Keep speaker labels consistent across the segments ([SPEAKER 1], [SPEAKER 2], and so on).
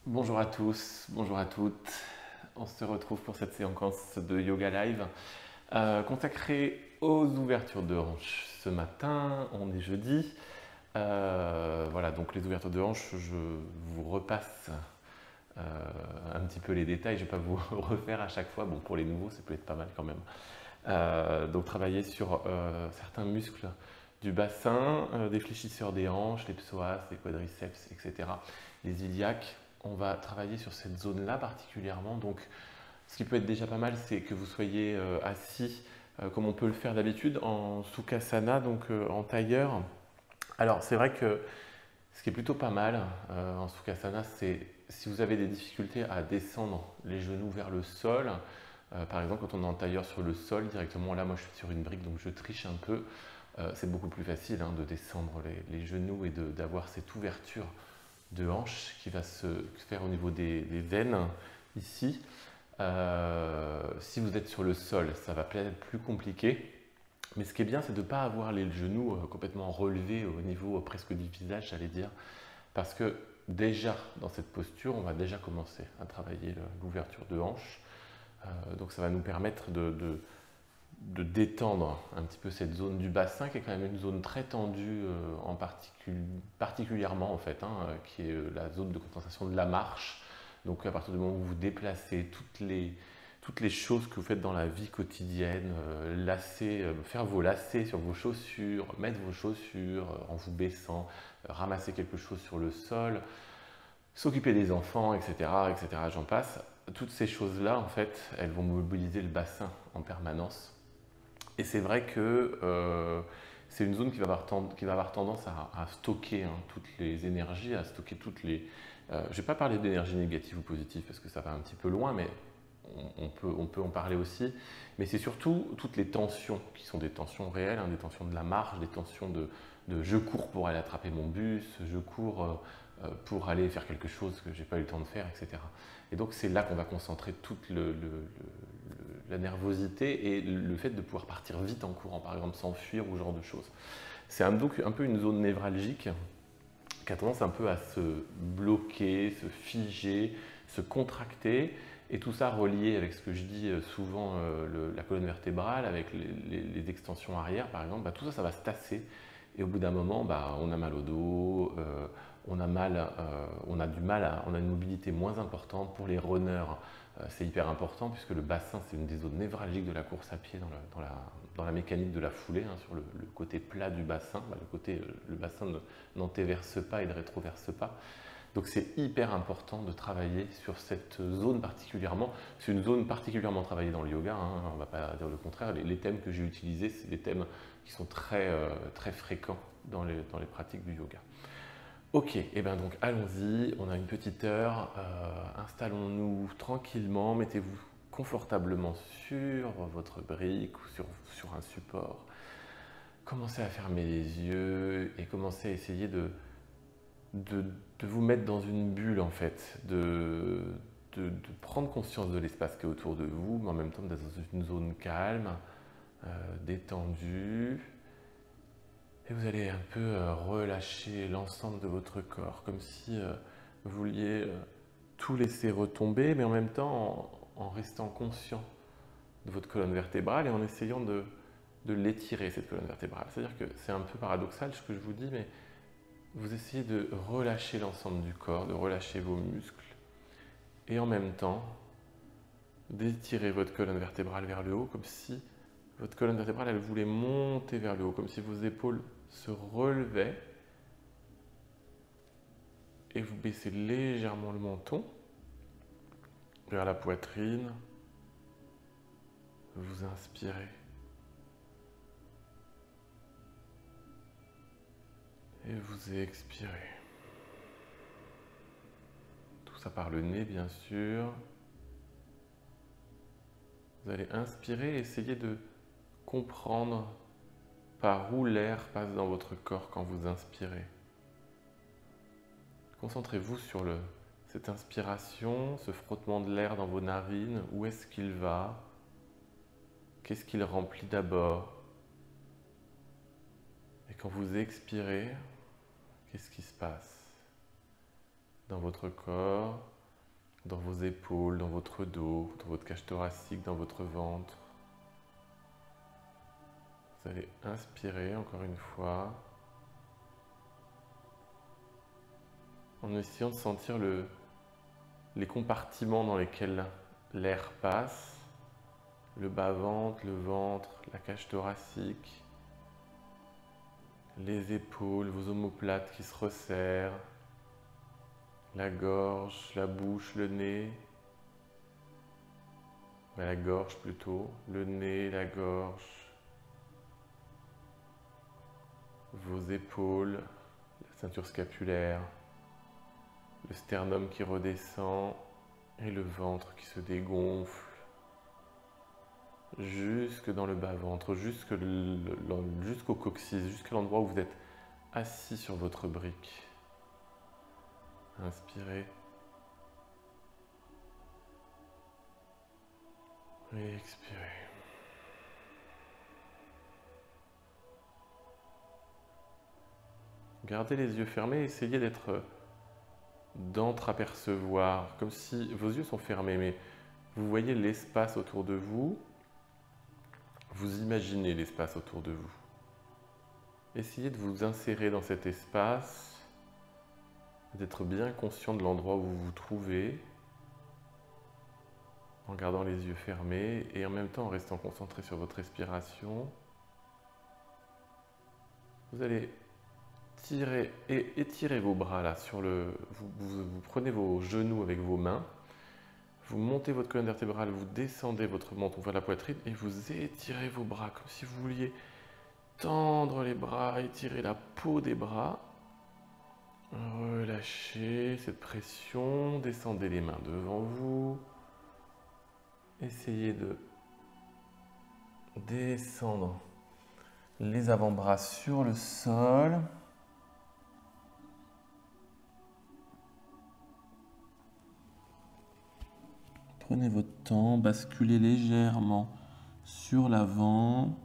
[SPEAKER 1] Bonjour à tous, bonjour à toutes. On se retrouve pour cette séquence de Yoga Live consacrée aux ouvertures de hanches. Ce matin, on est jeudi. Voilà, donc les ouvertures de hanches, je vous repasse un petit peu les détails. Je ne vais pas vous refaire à chaque fois. Bon, pour les nouveaux, ça peut être pas mal quand même. Donc travailler sur certains muscles du bassin, des fléchisseurs des hanches, les psoas, les quadriceps, etc. Les iliaques. On va travailler sur cette zone-là particulièrement. Donc, ce qui peut être déjà pas mal, c'est que vous soyez assis comme on peut le faire d'habitude en Sukhasana, donc en tailleur. Alors, c'est vrai que ce qui est plutôt pas mal en Sukhasana, c'est si vous avez des difficultés à descendre les genoux vers le sol. Par exemple, quand on est en tailleur sur le sol directement, là, moi je suis sur une brique, donc je triche un peu. C'est beaucoup plus facile de descendre les genoux et d'avoir cette ouverture de hanche qui va se faire au niveau des veines ici. Si vous êtes sur le sol, ça va peut-être être plus compliqué. Mais ce qui est bien, c'est de ne pas avoir les genoux complètement relevés au niveau presque du visage, j'allais dire. Parce que déjà, dans cette posture, on va déjà commencer à travailler l'ouverture de hanche. Donc ça va nous permettre de détendre un petit peu cette zone du bassin qui est quand même une zone très tendue particulièrement en fait, qui est la zone de compensation de la marche. Donc à partir du moment où vous déplacez toutes les choses que vous faites dans la vie quotidienne, faire vos lacets sur vos chaussures, mettre vos chaussures en vous baissant, ramasser quelque chose sur le sol, s'occuper des enfants, etc., etc., j'en passe. Toutes ces choses-là, en fait, elles vont mobiliser le bassin en permanence. Et c'est vrai que c'est une zone qui va avoir tendance à stocker toutes les énergies, à stocker toutes les... je ne vais pas parler d'énergie négative ou positive parce que ça va un petit peu loin, mais on peut en parler aussi. Mais c'est surtout toutes les tensions qui sont des tensions réelles, des tensions de la marche, des tensions de je cours pour aller attraper mon bus, je cours pour aller faire quelque chose que je n'ai pas eu le temps de faire, etc. Et donc c'est là qu'on va concentrer toute la nervosité et le fait de pouvoir partir vite en courant, par exemple s'enfuir ou ce genre de choses. C'est donc un peu une zone névralgique qui a tendance un peu à se bloquer, se figer, se contracter, et tout ça relié avec ce que je dis souvent, la colonne vertébrale, avec les extensions arrière par exemple, tout ça, ça va se tasser, et au bout d'un moment, on a mal au dos, on a du mal, on a une mobilité moins importante. Pour les runners, c'est hyper important puisque le bassin, c'est une des zones névralgiques de la course à pied dans la mécanique de la foulée, sur le côté plat du bassin. Le bassin n'antéverse pas et ne rétroverse pas. Donc c'est hyper important de travailler sur cette zone particulièrement. C'est une zone particulièrement travaillée dans le yoga, on ne va pas dire le contraire. Les thèmes que j'ai utilisés, c'est des thèmes qui sont très, très fréquents dans les pratiques du yoga. Ok, et bien donc allons-y, on a une petite heure, installons-nous tranquillement, mettez-vous confortablement sur votre brique ou sur un support. Commencez à fermer les yeux et commencez à essayer de vous mettre dans une bulle en fait, de prendre conscience de l'espace qui est autour de vous, mais en même temps d'être dans une zone calme, détendue. Et vous allez un peu relâcher l'ensemble de votre corps, comme si vous vouliez tout laisser retomber, mais en même temps en restant conscient de votre colonne vertébrale et en essayant de l'étirer, cette colonne vertébrale. C'est-à-dire que c'est un peu paradoxal ce que je vous dis, mais vous essayez de relâcher l'ensemble du corps, de relâcher vos muscles, et en même temps d'étirer votre colonne vertébrale vers le haut, comme si votre colonne vertébrale, elle voulait monter vers le haut, comme si vos épaules se relevaient, et vous baissez légèrement le menton vers la poitrine. Vous inspirez. Et vous expirez. Tout ça par le nez, bien sûr. Vous allez inspirer et essayer de comprendre par où l'air passe dans votre corps quand vous inspirez. Concentrez-vous sur cette inspiration, ce frottement de l'air dans vos narines. Où est-ce qu'il va? Qu'est-ce qu'il remplit d'abord? Et quand vous expirez, qu'est-ce qui se passe dans votre corps? dans vos épaules, dans votre dos, dans votre cage thoracique, dans votre ventre. Vous allez inspirer encore une fois, en essayant de sentir les compartiments dans lesquels l'air passe, le bas-ventre, le ventre, la cage thoracique, les épaules, vos omoplates qui se resserrent, la gorge, la bouche, le nez, la gorge plutôt, le nez, la gorge, vos épaules, la ceinture scapulaire, le sternum qui redescend et le ventre qui se dégonfle jusque dans le bas-ventre, jusqu'au coccyx, jusqu'à l'endroit où vous êtes assis sur votre brique. Inspirez. Et expirez. Gardez les yeux fermés, essayez d'entre-apercevoir, comme si vos yeux sont fermés, mais vous voyez l'espace autour de vous, vous imaginez l'espace autour de vous. Essayez de vous insérer dans cet espace, d'être bien conscient de l'endroit où vous vous trouvez, en gardant les yeux fermés et en même temps en restant concentré sur votre respiration. Vous allez étirer vos bras là sur vous prenez vos genoux avec vos mains, vous montez votre colonne vertébrale, vous descendez votre menton vers la poitrine et vous étirez vos bras comme si vous vouliez tendre les bras, étirer la peau des bras. Relâchez cette pression, descendez les mains devant vous. Essayez de descendre les avant-bras sur le sol. Prenez votre temps, basculez légèrement sur l'avant.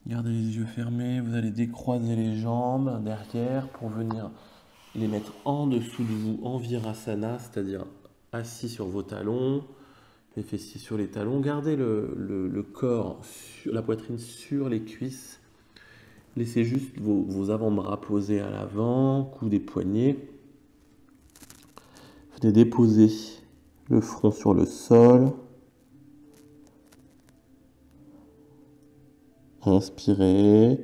[SPEAKER 1] Gardez les yeux fermés, vous allez décroiser les jambes derrière pour venir les mettre en dessous de vous en virasana, c'est-à-dire assis sur vos talons, les fessiers sur les talons. Gardez le corps, la poitrine sur les cuisses. Laissez juste vos avant-bras posés à l'avant, coudes et poignets. Venez déposer le front sur le sol. Inspirez.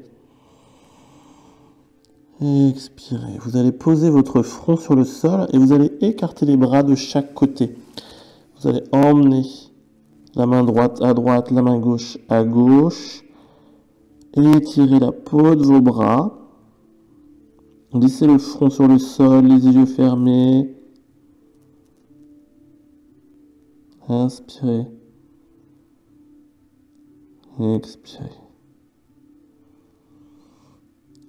[SPEAKER 1] Expirez. Vous allez poser votre front sur le sol et vous allez écarter les bras de chaque côté. Vous allez emmener la main droite à droite, la main gauche à gauche. Étirez la peau de vos bras. Laissez le front sur le sol, les yeux fermés. Inspirez. Expirez.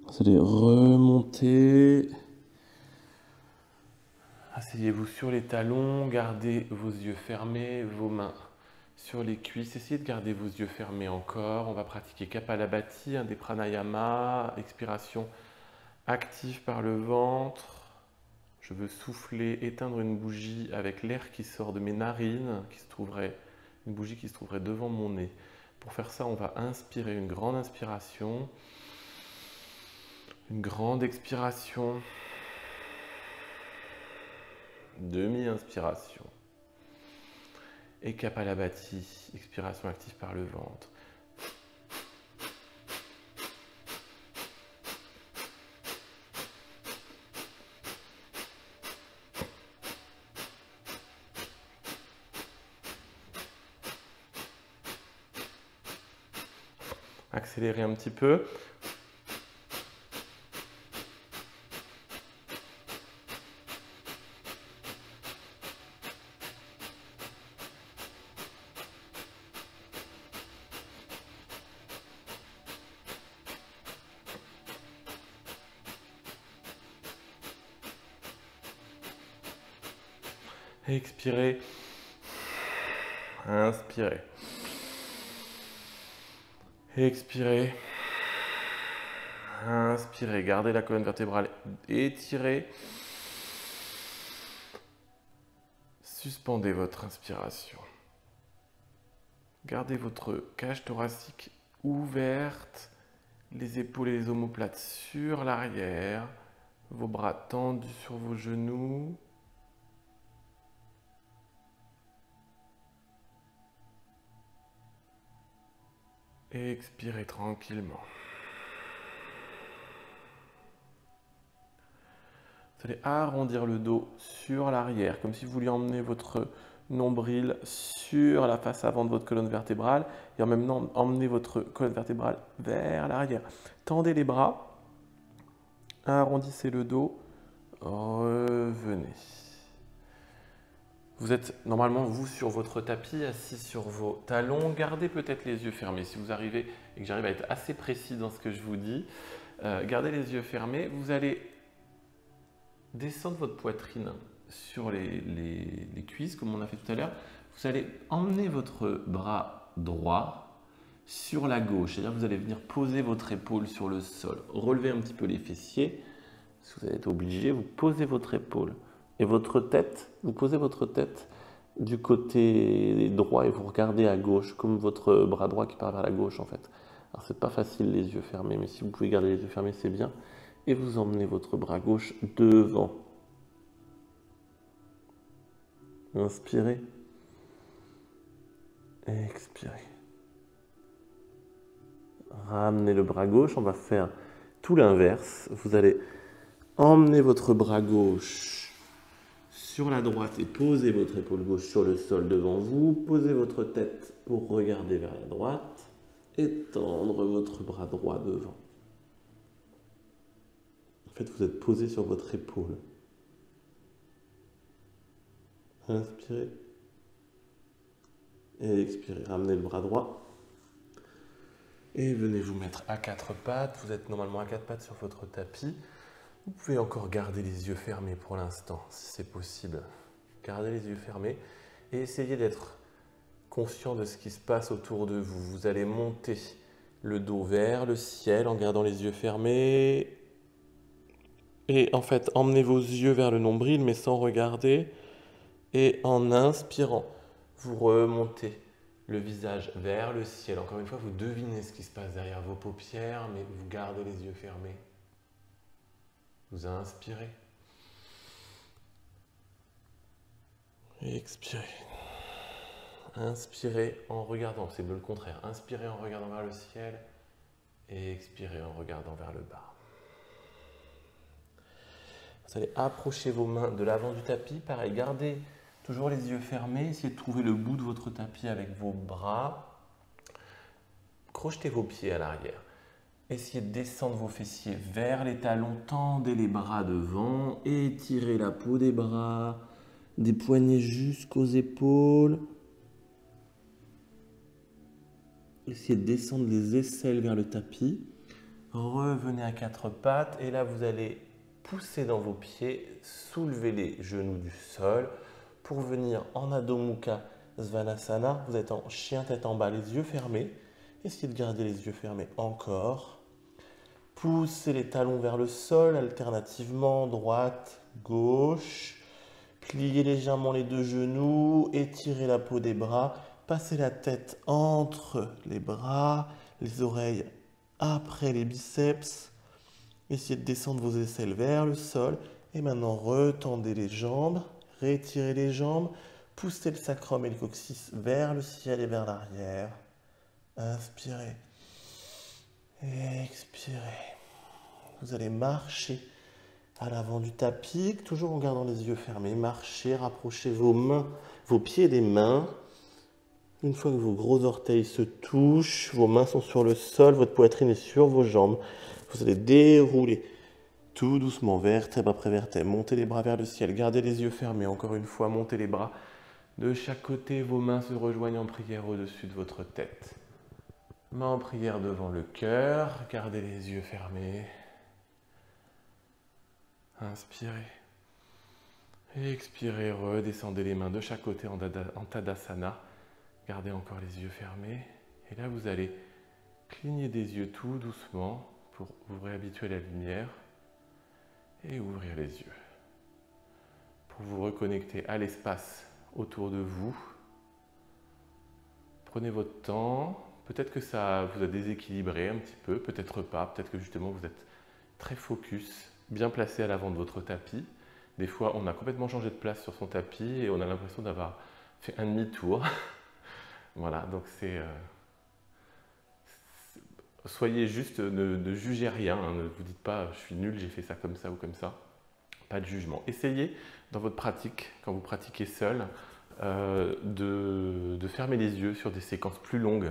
[SPEAKER 1] Vous allez remonter. Asseyez-vous sur les talons, gardez vos yeux fermés, vos mains sur les cuisses. Essayez de garder vos yeux fermés encore. On va pratiquer Kapalabhati, des pranayama, expiration active par le ventre. Je veux souffler, éteindre une bougie avec l'air qui sort de mes narines, une bougie qui se trouverait devant mon nez. Pour faire ça, on va inspirer une grande inspiration. Une grande expiration, demi-inspiration et Kapalabhati, expiration active par le ventre. Accélérez un petit peu. Expirez, inspirez, expirez, Inspirez, gardez la colonne vertébrale étirée. Suspendez votre inspiration. Gardez votre cage thoracique ouverte, les épaules et les omoplates sur l'arrière, vos bras tendus sur vos genoux. Et expirez tranquillement. Vous allez arrondir le dos sur l'arrière, comme si vous vouliez emmener votre nombril sur la face avant de votre colonne vertébrale et en même temps emmener votre colonne vertébrale vers l'arrière. Tendez les bras, arrondissez le dos, revenez. Vous êtes normalement, vous, sur votre tapis, assis sur vos talons. Gardez peut-être les yeux fermés. Si vous arrivez et que j'arrive à être assez précis dans ce que je vous dis, gardez les yeux fermés. Vous allez descendre votre poitrine sur les cuisses, comme on a fait tout à l'heure. Vous allez emmener votre bras droit sur la gauche. C'est-à-dire que vous allez venir poser votre épaule sur le sol. Relevez un petit peu les fessiers. Si vous allez être obligé, vous posez votre épaule. Et votre tête, vous posez votre tête du côté droit et vous regardez à gauche, comme votre bras droit qui part vers la gauche en fait. Alors c'est pas facile les yeux fermés, mais si vous pouvez garder les yeux fermés, c'est bien. Et vous emmenez votre bras gauche devant. Inspirez. Expirez. Ramenez le bras gauche, on va faire tout l'inverse. Vous allez emmener votre bras gauche sur la droite et posez votre épaule gauche sur le sol devant vous. Posez votre tête pour regarder vers la droite et tendre votre bras droit devant. En fait, vous êtes posé sur votre épaule. Inspirez. Et expirez. Ramenez le bras droit. Et venez vous mettre à quatre pattes. Vous êtes normalement à quatre pattes sur votre tapis. Vous pouvez encore garder les yeux fermés pour l'instant, si c'est possible. Gardez les yeux fermés et essayez d'être conscient de ce qui se passe autour de vous. Vous allez monter le dos vers le ciel en gardant les yeux fermés. Et en fait, emmenez vos yeux vers le nombril, mais sans regarder. Et en inspirant, vous remontez le visage vers le ciel. Encore une fois, vous devinez ce qui se passe derrière vos paupières, mais vous gardez les yeux fermés. Vous inspirez. Et expirez. Inspirez en regardant, c'est le contraire. Inspirez en regardant vers le ciel et expirez en regardant vers le bas. Vous allez approcher vos mains de l'avant du tapis. Pareil, gardez toujours les yeux fermés. Essayez de trouver le bout de votre tapis avec vos bras. Crochetez vos pieds à l'arrière. Essayez de descendre vos fessiers vers les talons. Tendez les bras devant. Étirez la peau des bras. Des poignets jusqu'aux épaules. Essayez de descendre les aisselles vers le tapis. Revenez à quatre pattes. Et là, vous allez pousser dans vos pieds. Soulevez les genoux du sol pour venir en Adho Mukha Svanasana. Vous êtes en chien tête en bas, les yeux fermés. Essayez de garder les yeux fermés encore. Poussez les talons vers le sol, alternativement, droite, gauche. Pliez légèrement les deux genoux, étirez la peau des bras. Passez la tête entre les bras, les oreilles après les biceps. Essayez de descendre vos aisselles vers le sol. Et maintenant, retendez les jambes, rétirez les jambes. Poussez le sacrum et le coccyx vers le ciel et vers l'arrière. Inspirez. Expirez. Vous allez marcher à l'avant du tapis, toujours en gardant les yeux fermés. Marchez, rapprochez vos mains, vos pieds des mains. Une fois que vos gros orteils se touchent, vos mains sont sur le sol, votre poitrine est sur vos jambes. Vous allez dérouler tout doucement, vertèbre après vertèbre. Montez les bras vers le ciel, gardez les yeux fermés. Encore une fois, montez les bras de chaque côté. Vos mains se rejoignent en prière au-dessus de votre tête. Mains en prière devant le cœur, gardez les yeux fermés. Inspirez. Et expirez, redescendez les mains de chaque côté en Tadasana. Gardez encore les yeux fermés. Et là, vous allez cligner des yeux tout doucement pour ouvrir réhabituer à la lumière et ouvrir les yeux. Pour vous reconnecter à l'espace autour de vous, prenez votre temps. Peut-être que ça vous a déséquilibré un petit peu, peut-être pas. Peut-être que justement vous êtes très focus, bien placé à l'avant de votre tapis. Des fois, on a complètement changé de place sur son tapis et on a l'impression d'avoir fait un demi-tour. Voilà, donc soyez juste, ne jugez rien, hein, ne vous dites pas je suis nul, j'ai fait ça comme ça ou comme ça. Pas de jugement. Essayez dans votre pratique, quand vous pratiquez seul, de fermer les yeux sur des séquences plus longues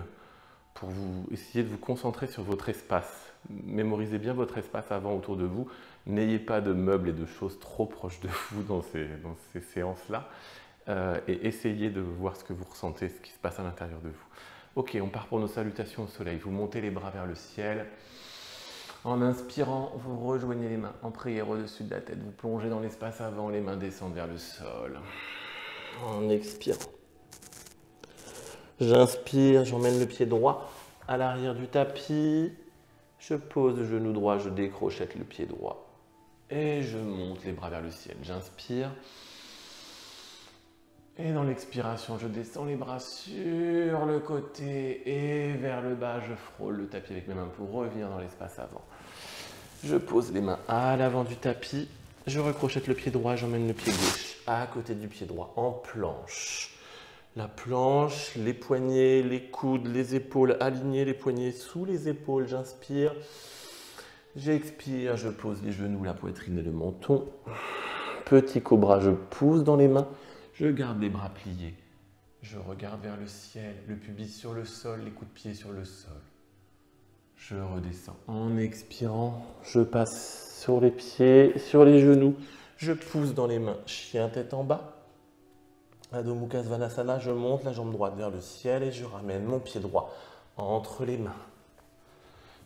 [SPEAKER 1] pour essayer de vous concentrer sur votre espace. Mémorisez bien votre espace avant autour de vous. N'ayez pas de meubles et de choses trop proches de vous dans ces séances-là. Et essayez de voir ce que vous ressentez, ce qui se passe à l'intérieur de vous. Ok, on part pour nos salutations au soleil. Vous montez les bras vers le ciel. En inspirant, vous rejoignez les mains en prière au-dessus de la tête. Vous plongez dans l'espace avant, les mains descendent vers le sol. En expirant, j'inspire, j'emmène le pied droit à l'arrière du tapis. Je pose le genou droit, je décrochette le pied droit. Et je monte les bras vers le ciel. J'inspire. Et dans l'expiration, je descends les bras sur le côté et vers le bas. Je frôle le tapis avec mes mains pour revenir dans l'espace avant. Je pose les mains à l'avant du tapis. Je recrochette le pied droit, j'emmène le pied gauche à côté du pied droit en planche. La planche, les poignets, les coudes, les épaules alignées, les poignets sous les épaules. J'inspire. J'expire, je pose les genoux, la poitrine et le menton. Petit cobra, je pousse dans les mains. Je garde les bras pliés. Je regarde vers le ciel, le pubis sur le sol, les coups de pied sur le sol. Je redescends. En expirant, je passe sur les pieds, sur les genoux. Je pousse dans les mains, chien tête en bas. Adho Mukha Svanasana, je monte la jambe droite vers le ciel et je ramène mon pied droit entre les mains.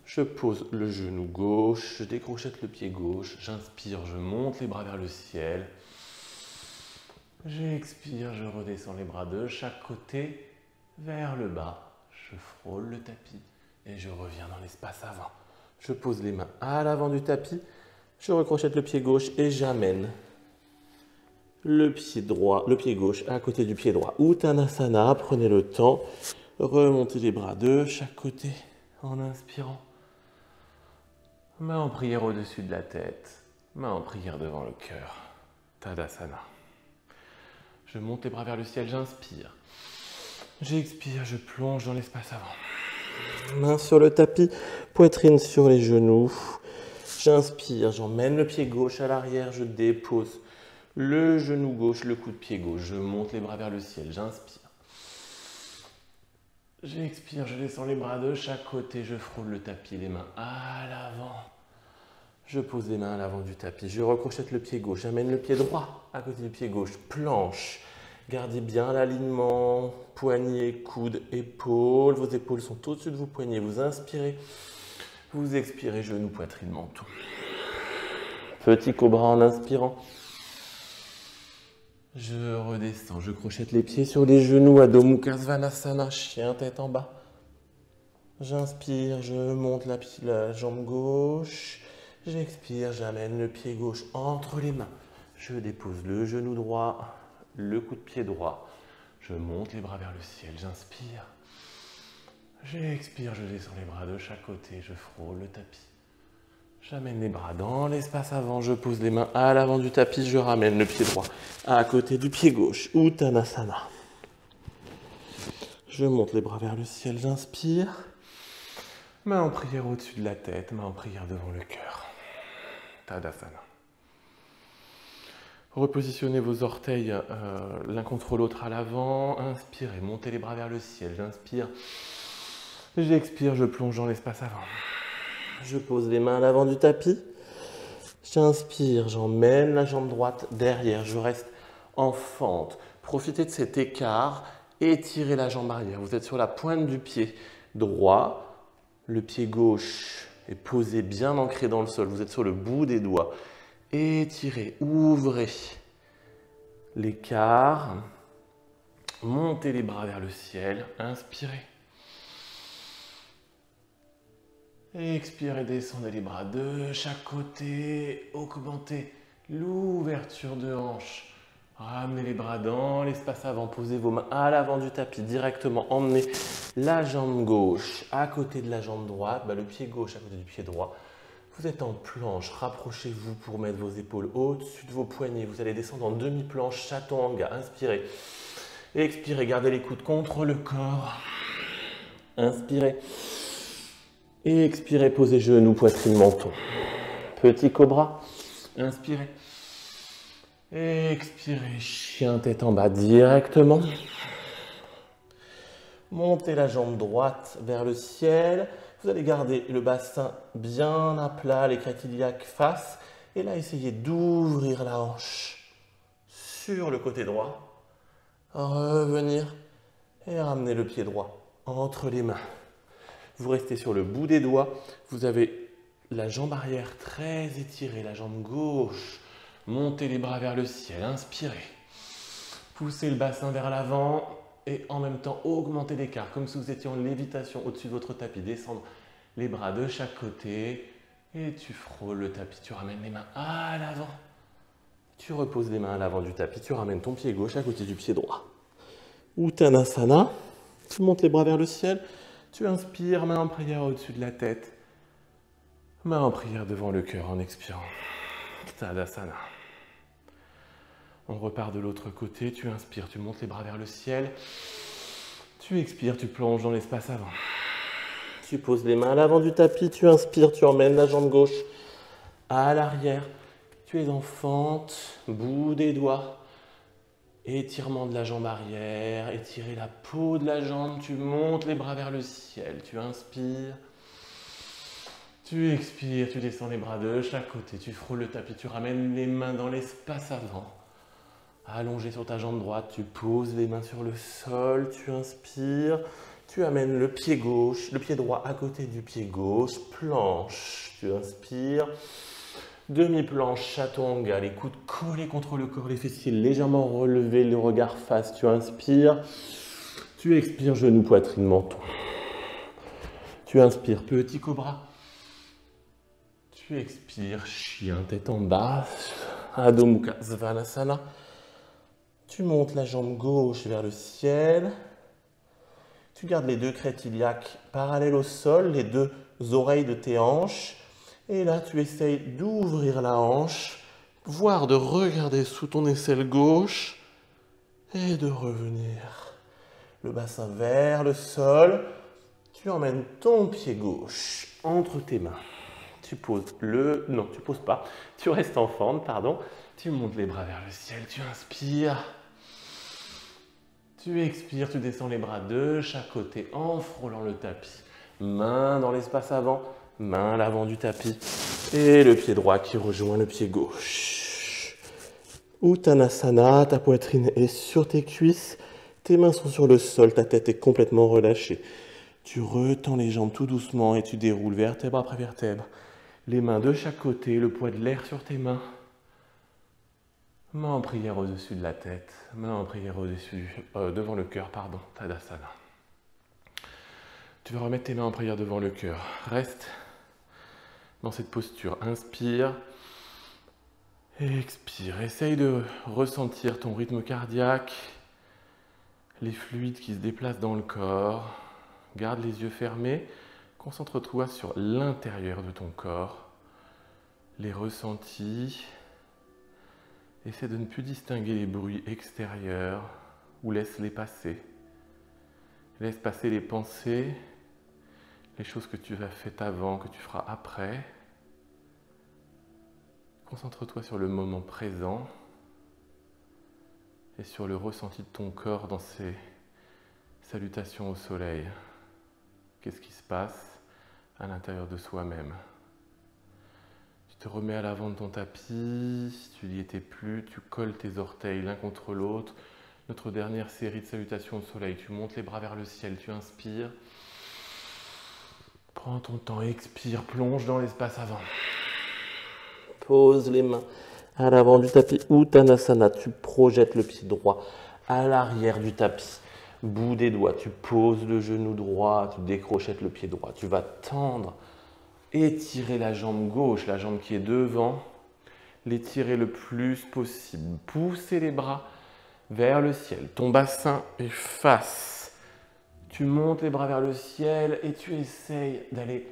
[SPEAKER 1] Je pose le genou gauche, je décrochette le pied gauche. J'inspire, je monte les bras vers le ciel. J'expire, je redescends les bras de chaque côté vers le bas. Je frôle le tapis et je reviens dans l'espace avant. Je pose les mains à l'avant du tapis. Je recrochette le pied gauche et j'amène le pied droit, le pied gauche à côté du pied droit. Uttanasana, prenez le temps. Remontez les bras de chaque côté en inspirant. Main en prière au-dessus de la tête. Main en prière devant le cœur. Tadasana. Je monte les bras vers le ciel, j'inspire. J'expire, je plonge dans l'espace avant. Main sur le tapis, poitrine sur les genoux. J'inspire, j'emmène le pied gauche à l'arrière, je dépose le genou gauche, le coup de pied gauche. Je monte les bras vers le ciel, j'inspire. J'expire, je descends les bras de chaque côté, je frôle le tapis, les mains à l'avant. Je pose les mains à l'avant du tapis, je recrochette le pied gauche, j'amène le pied droit à côté du pied gauche, planche. Gardez bien l'alignement, poignets, coudes, épaules. Vos épaules sont au-dessus de vos poignets. Vous inspirez, vous expirez, genoux, poitrine, menton. Petit cobra en inspirant. Je redescends, je crochette les pieds sur les genoux, Adho Mukha Svanasana, chien tête en bas. J'inspire, je monte la jambe gauche. J'expire, j'amène le pied gauche entre les mains. Je dépose le genou droit, le coup de pied droit. Je monte les bras vers le ciel, j'inspire. J'expire, je descends les bras de chaque côté, je frôle le tapis. J'amène les bras dans l'espace avant, je pose les mains à l'avant du tapis, je ramène le pied droit à côté du pied gauche, Uttanasana. Je monte les bras vers le ciel, j'inspire. Main en prière au-dessus de la tête, main en prière devant le cœur. Tadasana. Repositionnez vos orteils l'un contre l'autre à l'avant. Inspirez, montez les bras vers le ciel. J'inspire. J'expire, je plonge dans l'espace avant. Je pose les mains à l'avant du tapis. J'inspire, j'emmène la jambe droite derrière. Je reste en fente. Profitez de cet écart. Étirez la jambe arrière. Vous êtes sur la pointe du pied droit. Le pied gauche est posé, bien ancré dans le sol. Vous êtes sur le bout des doigts. Étirez, ouvrez l'écart. Montez les bras vers le ciel. Inspirez. Expirez, descendez les bras de chaque côté. Augmentez l'ouverture de hanche. Ramenez les bras dans l'espace avant. Posez vos mains à l'avant du tapis directement. Emmenez la jambe gauche à côté de la jambe droite. Le pied gauche à côté du pied droit. Vous êtes en planche. Rapprochez-vous pour mettre vos épaules au-dessus de vos poignets. Vous allez descendre en demi-planche, chaturanga. Inspirez. Expirez. Gardez les coudes contre le corps. Inspirez. Et expirez, posez genoux, poitrine, menton. Petit cobra. Inspirez. Expirez, chien tête en bas directement. Montez la jambe droite vers le ciel. Vous allez garder le bassin bien à plat, les crêtes iliaques face. Et là, essayez d'ouvrir la hanche sur le côté droit. Revenir et ramener le pied droit entre les mains. Vous restez sur le bout des doigts. Vous avez la jambe arrière très étirée, la jambe gauche. Montez les bras vers le ciel. Inspirez. Poussez le bassin vers l'avant et en même temps augmentez l'écart, comme si vous étiez en lévitation au-dessus de votre tapis. Descendre les bras de chaque côté et tu frôles le tapis. Tu ramènes les mains à l'avant. Tu reposes les mains à l'avant du tapis. Tu ramènes ton pied gauche à côté du pied droit. Uttanasana. Tu montes les bras vers le ciel. Tu inspires, main en prière au-dessus de la tête. Main en prière devant le cœur en expirant. Tadasana. On repart de l'autre côté. Tu inspires, tu montes les bras vers le ciel. Tu expires, tu plonges dans l'espace avant. Tu poses les mains à l'avant du tapis. Tu inspires, tu emmènes la jambe gauche à l'arrière. Tu es en fente, bout des doigts. Étirement de la jambe arrière, étirez la peau de la jambe, tu montes les bras vers le ciel, tu inspires, tu expires, tu descends les bras de chaque côté, tu frôles le tapis, tu ramènes les mains dans l'espace avant, allongé sur ta jambe droite, tu poses les mains sur le sol, tu inspires, tu amènes le pied gauche, le pied droit à côté du pied gauche, planche, tu inspires. Demi-planche, chaturanga, les coudes collés contre le corps, les fessiers légèrement relevés, le regard face. Tu inspires, tu expires, genou, poitrine, menton. Tu inspires, petit cobra. Tu expires, chien, tête en bas. Adho Mukha Svanasana. Tu montes la jambe gauche vers le ciel. Tu gardes les deux crêtes iliaques parallèles au sol, les deux oreilles de tes hanches. Et là, tu essayes d'ouvrir la hanche, voire de regarder sous ton aisselle gauche et de revenir. Le bassin vers le sol. Tu emmènes ton pied gauche entre tes mains. Tu poses Non, tu poses pas. Tu restes en fente, pardon. Tu montes les bras vers le ciel. Tu inspires. Tu expires, tu descends les bras de chaque côté en frôlant le tapis. Main dans l'espace avant. Main à l'avant du tapis et le pied droit qui rejoint le pied gauche. Uttanasana, ta poitrine est sur tes cuisses, tes mains sont sur le sol, ta tête est complètement relâchée. Tu retends les jambes tout doucement et tu déroules vertèbre après vertèbre. Les mains de chaque côté, le poids de l'air sur tes mains. Main en prière au-dessus de la tête, main en prière au-dessus, devant le cœur, pardon, Tadasana. Tu vas remettre tes mains en prière devant le cœur. Reste dans cette posture. Inspire. Expire. Essaye de ressentir ton rythme cardiaque, les fluides qui se déplacent dans le corps. Garde les yeux fermés. Concentre-toi sur l'intérieur de ton corps, les ressentis. Essaie de ne plus distinguer les bruits extérieurs ou laisse-les passer. Laisse passer les pensées, les choses que tu as faites avant, que tu feras après. Concentre-toi sur le moment présent et sur le ressenti de ton corps dans ces salutations au soleil. Qu'est-ce qui se passe à l'intérieur de soi-même? Tu te remets à l'avant de ton tapis, si tu n'y étais plus, tu colles tes orteils l'un contre l'autre. Notre dernière série de salutations au soleil, tu montes les bras vers le ciel, tu inspires. Prends ton temps, expire, plonge dans l'espace avant. Pose les mains à l'avant du tapis, Uttanasana, tu projettes le pied droit à l'arrière du tapis. Bout des doigts, tu poses le genou droit, tu décrochettes le pied droit. Tu vas tendre Étirez la jambe gauche, la jambe qui est devant. L'étirez le plus possible. Poussez les bras vers le ciel. Ton bassin efface. Tu montes les bras vers le ciel et tu essayes d'aller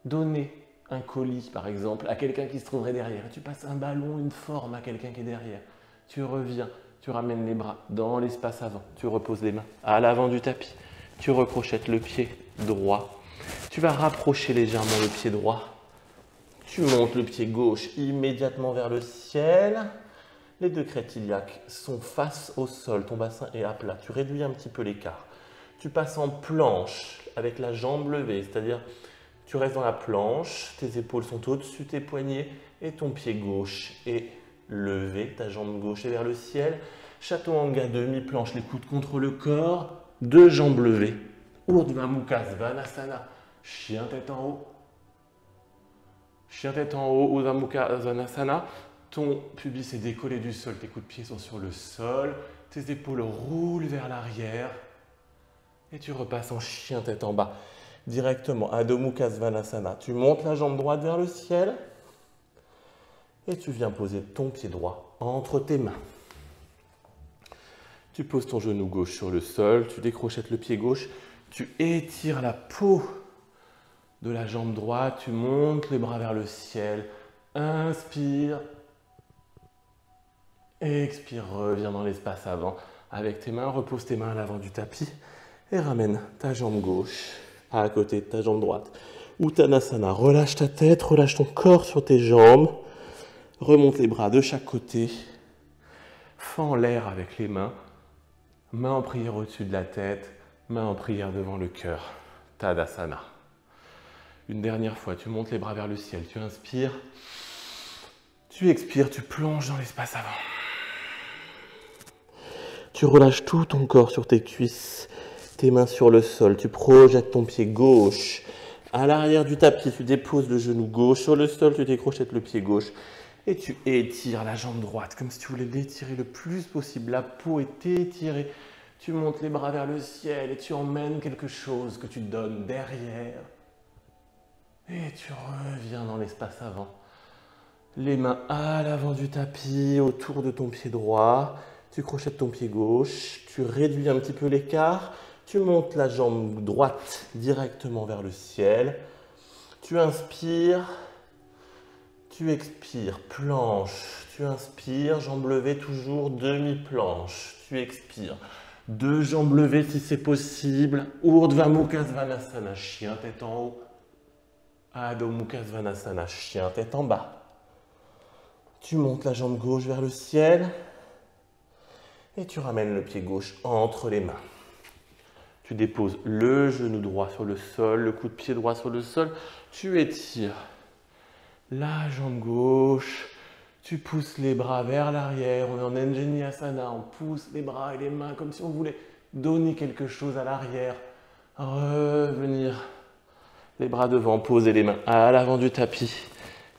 [SPEAKER 1] donner un colis, par exemple, à quelqu'un qui se trouverait derrière. Tu passes un ballon, une forme à quelqu'un qui est derrière. Tu reviens, tu ramènes les bras dans l'espace avant. Tu reposes les mains à l'avant du tapis. Tu recrochettes le pied droit. Tu vas rapprocher légèrement le pied droit. Tu montes le pied gauche immédiatement vers le ciel. Les deux crêtes iliaques sont face au sol. Ton bassin est à plat. Tu réduis un petit peu l'écart. Tu passes en planche avec la jambe levée, c'est-à-dire tu restes dans la planche, tes épaules sont au-dessus tes poignets et ton pied gauche est levé, ta jambe gauche est vers le ciel. Chaturanga, demi-planche, les coudes contre le corps, deux jambes levées. Urdhva Mukha Svanasana, chien tête en haut. Chien tête en haut, Urdhva Mukha Svanasana. Ton pubis est décollé du sol, tes coups de pied sont sur le sol, tes épaules roulent vers l'arrière et tu repasses en chien tête en bas. Directement, Adho Mukha Svanasana. Tu montes la jambe droite vers le ciel et tu viens poser ton pied droit entre tes mains. Tu poses ton genou gauche sur le sol, tu décrochettes le pied gauche, tu étires la peau de la jambe droite, tu montes les bras vers le ciel. Inspire. Expire, reviens dans l'espace avant. Avec tes mains, repose tes mains à l'avant du tapis et ramène ta jambe gauche à côté de ta jambe droite. Uttanasana, relâche ta tête, relâche ton corps sur tes jambes. Remonte les bras de chaque côté. Fends l'air avec les mains. Main en prière au-dessus de la tête, main en prière devant le cœur. Tadasana. Une dernière fois, tu montes les bras vers le ciel, tu inspires. Tu expires, tu plonges dans l'espace avant. Tu relâches tout ton corps sur tes cuisses. Tes mains sur le sol, tu projettes ton pied gauche à l'arrière du tapis, tu déposes le genou gauche sur le sol, tu décrochettes le pied gauche et tu étires la jambe droite comme si tu voulais l'étirer le plus possible. La peau est étirée, tu montes les bras vers le ciel et tu emmènes quelque chose que tu donnes derrière et tu reviens dans l'espace avant. Les mains à l'avant du tapis, autour de ton pied droit, tu crochettes ton pied gauche, tu réduis un petit peu l'écart. Tu montes la jambe droite directement vers le ciel. Tu inspires. Tu expires. Planche. Tu inspires. Jambe levée, toujours demi-planche. Tu expires. Deux jambes levées si c'est possible. Urdhva Mukha Svanasana. Chien tête en haut. Adho Mukha Svanasana. Chien tête en bas. Tu montes la jambe gauche vers le ciel. Et tu ramènes le pied gauche entre les mains. Tu déposes le genou droit sur le sol, le coup de pied droit sur le sol. Tu étires la jambe gauche. Tu pousses les bras vers l'arrière. On est en Anjaneyasana. On pousse les bras et les mains comme si on voulait donner quelque chose à l'arrière. Revenir. Les bras devant. Poser les mains à l'avant du tapis.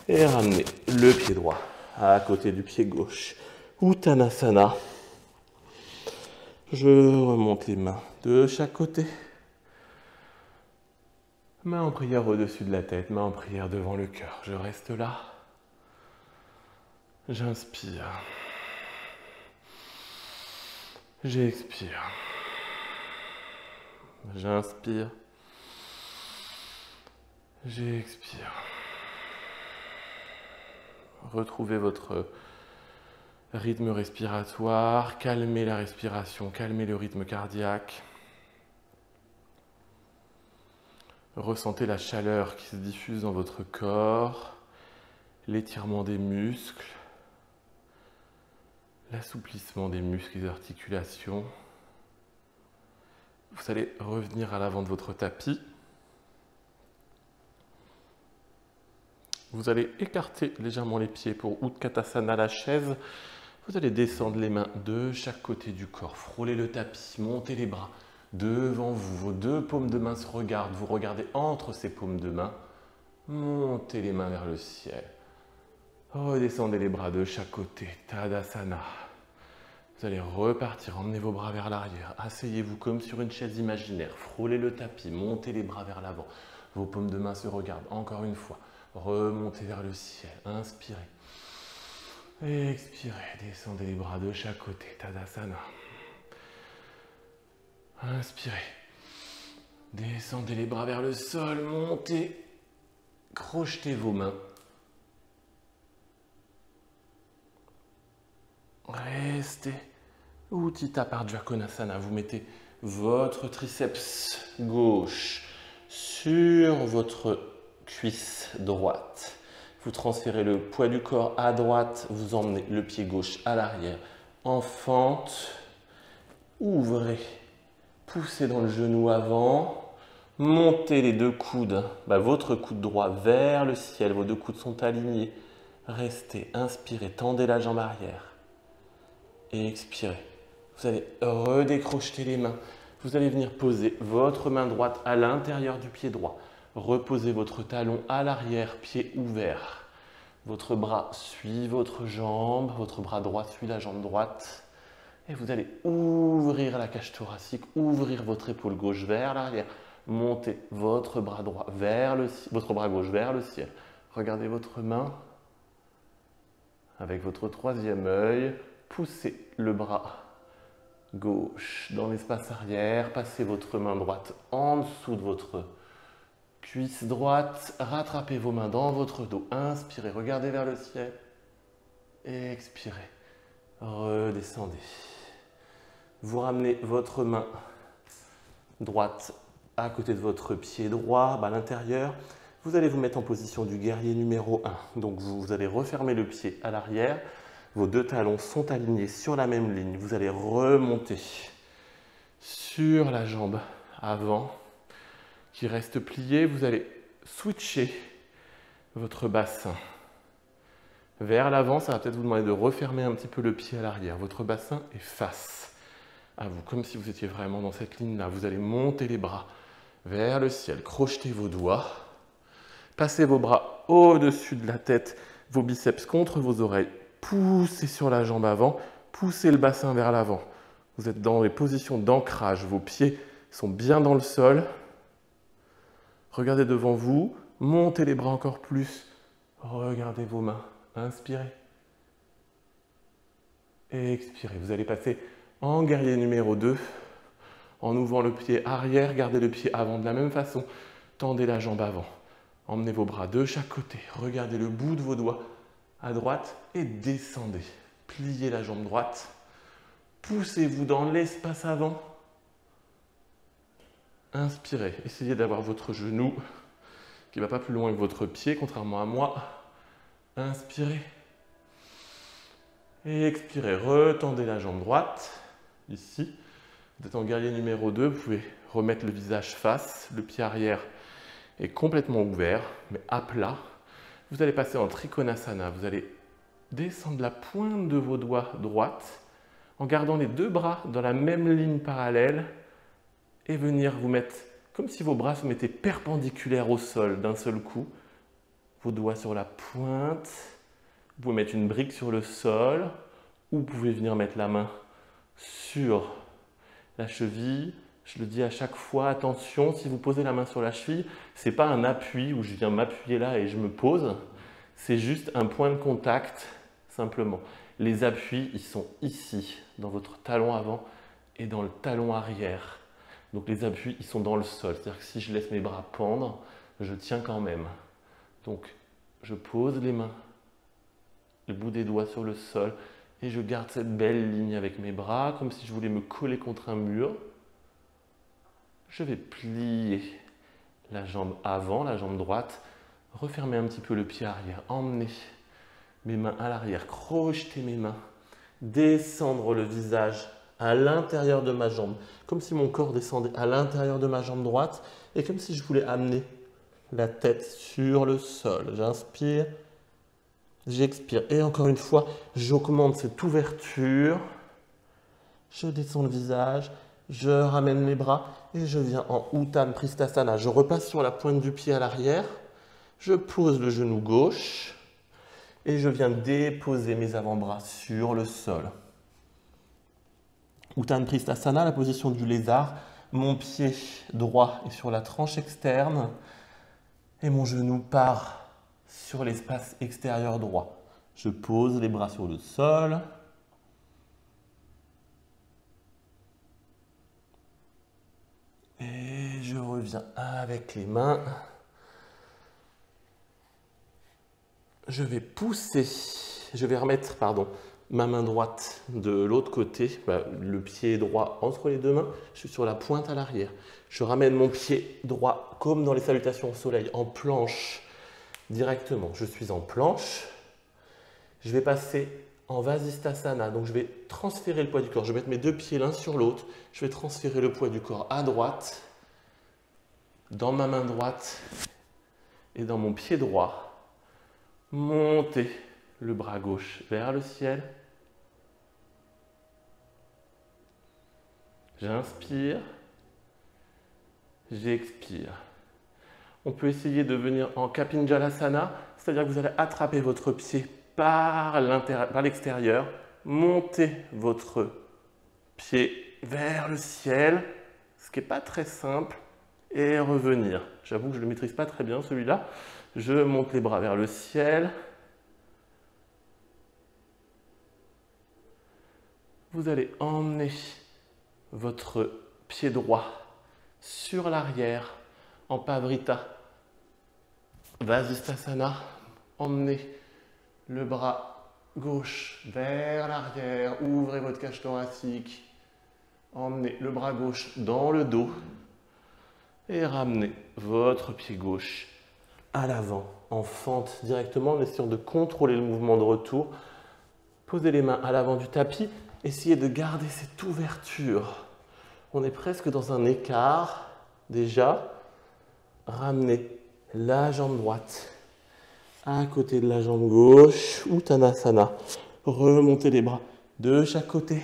[SPEAKER 1] Et ramener le pied droit à côté du pied gauche. Uttanasana. Je remonte les mains de chaque côté. Main en prière au-dessus de la tête, main en prière devant le cœur. Je reste là. J'inspire. J'expire. J'inspire. J'expire. Retrouvez votre rythme respiratoire, calmez la respiration, calmez le rythme cardiaque. Ressentez la chaleur qui se diffuse dans votre corps, l'étirement des muscles, l'assouplissement des muscles et des articulations. Vous allez revenir à l'avant de votre tapis. Vous allez écarter légèrement les pieds pour Utkatasana, la chaise. Vous allez descendre les mains de chaque côté du corps, frôler le tapis, monter les bras devant vous. Vos deux paumes de main se regardent, vous regardez entre ces paumes de main. Montez les mains vers le ciel. Redescendez les bras de chaque côté, Tadasana. Vous allez repartir, emmenez vos bras vers l'arrière. Asseyez-vous comme sur une chaise imaginaire, frôlez le tapis, montez les bras vers l'avant. Vos paumes de main se regardent. Encore une fois. Remontez vers le ciel. Inspirez. Expirez. Descendez les bras de chaque côté. Tadasana. Inspirez. Descendez les bras vers le sol. Montez. Crochetez vos mains. Restez. Uttita Ardha Konasana. Vous mettez votre triceps gauche sur votre cuisse droite. Vous transférez le poids du corps à droite. Vous emmenez le pied gauche à l'arrière. En fente. Ouvrez. Poussez dans le genou avant. Montez les deux coudes. Votre coude droit vers le ciel. Vos deux coudes sont alignés. Restez. Inspirez. Tendez la jambe arrière. Et expirez. Vous allez redécrocheter les mains. Vous allez venir poser votre main droite à l'intérieur du pied droit. Reposez votre talon à l'arrière, pied ouvert. Votre bras suit votre jambe. Votre bras droit suit la jambe droite. Et vous allez ouvrir la cage thoracique, ouvrir votre épaule gauche vers l'arrière. Montez votre bras droit votre bras gauche vers le ciel. Regardez votre main. Avec votre troisième œil, poussez le bras gauche dans l'espace arrière. Passez votre main droite en dessous de votre cuisse droite. Rattrapez vos mains dans votre dos. Inspirez, regardez vers le ciel. Expirez. Redescendez. Vous ramenez votre main droite à côté de votre pied droit, à l'intérieur. Vous allez vous mettre en position du guerrier numéro 1. Donc vous allez refermer le pied à l'arrière. Vos deux talons sont alignés sur la même ligne. Vous allez remonter sur la jambe avant qui reste pliée. Vous allez switcher votre bassin vers l'avant. Ça va peut-être vous demander de refermer un petit peu le pied à l'arrière. Votre bassin est face à vous, comme si vous étiez vraiment dans cette ligne-là. Vous allez monter les bras vers le ciel. Crochetez vos doigts. Passez vos bras au-dessus de la tête, vos biceps contre vos oreilles. Poussez sur la jambe avant. Poussez le bassin vers l'avant. Vous êtes dans les positions d'ancrage. Vos pieds sont bien dans le sol. Regardez devant vous. Montez les bras encore plus. Regardez vos mains. Inspirez. Et expirez. Vous allez passer en guerrier numéro 2. En ouvrant le pied arrière, gardez le pied avant de la même façon. Tendez la jambe avant. Emmenez vos bras de chaque côté. Regardez le bout de vos doigts à droite et descendez. Pliez la jambe droite. Poussez-vous dans l'espace avant. Inspirez. Essayez d'avoir votre genou qui ne va pas plus loin que votre pied, contrairement à moi. Inspirez. Et expirez. Retendez la jambe droite. Ici. Vous êtes en guerrier numéro 2. Vous pouvez remettre le visage face. Le pied arrière est complètement ouvert, mais à plat. Vous allez passer en Trikonasana. Vous allez descendre la pointe de vos doigts droite en gardant les deux bras dans la même ligne parallèle et venir vous mettre comme si vos bras se mettaient perpendiculaires au sol d'un seul coup. Vos doigts sur la pointe. Vous pouvez mettre une brique sur le sol ou vous pouvez venir mettre la main sur la cheville. Je le dis à chaque fois, attention, si vous posez la main sur la cheville, ce n'est pas un appui où je viens m'appuyer là et je me pose. C'est juste un point de contact, simplement. Les appuis, ils sont ici, dans votre talon avant et dans le talon arrière. Donc les appuis, ils sont dans le sol. C'est-à-dire que si je laisse mes bras pendre, je tiens quand même. Donc, je pose les mains, le bout des doigts sur le sol et je garde cette belle ligne avec mes bras, comme si je voulais me coller contre un mur. Je vais plier la jambe avant, la jambe droite, refermer un petit peu le pied arrière, emmener mes mains à l'arrière, crocheter mes mains, descendre le visage à l'intérieur de ma jambe, comme si mon corps descendait à l'intérieur de ma jambe droite et comme si je voulais amener la tête sur le sol. J'inspire, j'expire et encore une fois, j'augmente cette ouverture, je descends le visage, je ramène les bras et je viens en Uttan Pristhasana. Je repasse sur la pointe du pied à l'arrière, je pose le genou gauche et je viens déposer mes avant-bras sur le sol. Uttan Pristhasana, la position du lézard. Mon pied droit est sur la tranche externe. Et mon genou part sur l'espace extérieur droit. Je pose les bras sur le sol. Et je reviens avec les mains. Je vais pousser, je vais remettre, ma main droite de l'autre côté, le pied droit entre les deux mains, je suis sur la pointe à l'arrière. Je ramène mon pied droit comme dans les salutations au soleil, en planche directement. Je suis en planche, je vais passer en Vasisthasana, donc je vais transférer le poids du corps. Je vais mettre mes deux pieds l'un sur l'autre, je vais transférer le poids du corps à droite, dans ma main droite et dans mon pied droit. Montez le bras gauche vers le ciel. J'inspire. J'expire. On peut essayer de venir en Kapinjalasana, c'est-à-dire que vous allez attraper votre pied par l'extérieur, monter votre pied vers le ciel, ce qui n'est pas très simple, et revenir. J'avoue que je ne le maîtrise pas très bien celui-là. Je monte les bras vers le ciel. Vous allez emmener votre pied droit sur l'arrière en Pavrita Vasisthasana. Emmenez le bras gauche vers l'arrière. Ouvrez votre cage thoracique. Emmenez le bras gauche dans le dos. Et ramenez votre pied gauche à l'avant, en fente directement, en essayant de contrôler le mouvement de retour. Posez les mains à l'avant du tapis. Essayez de garder cette ouverture. On est presque dans un écart déjà. Ramenez la jambe droite à côté de la jambe gauche. Uttanasana. Remontez les bras de chaque côté.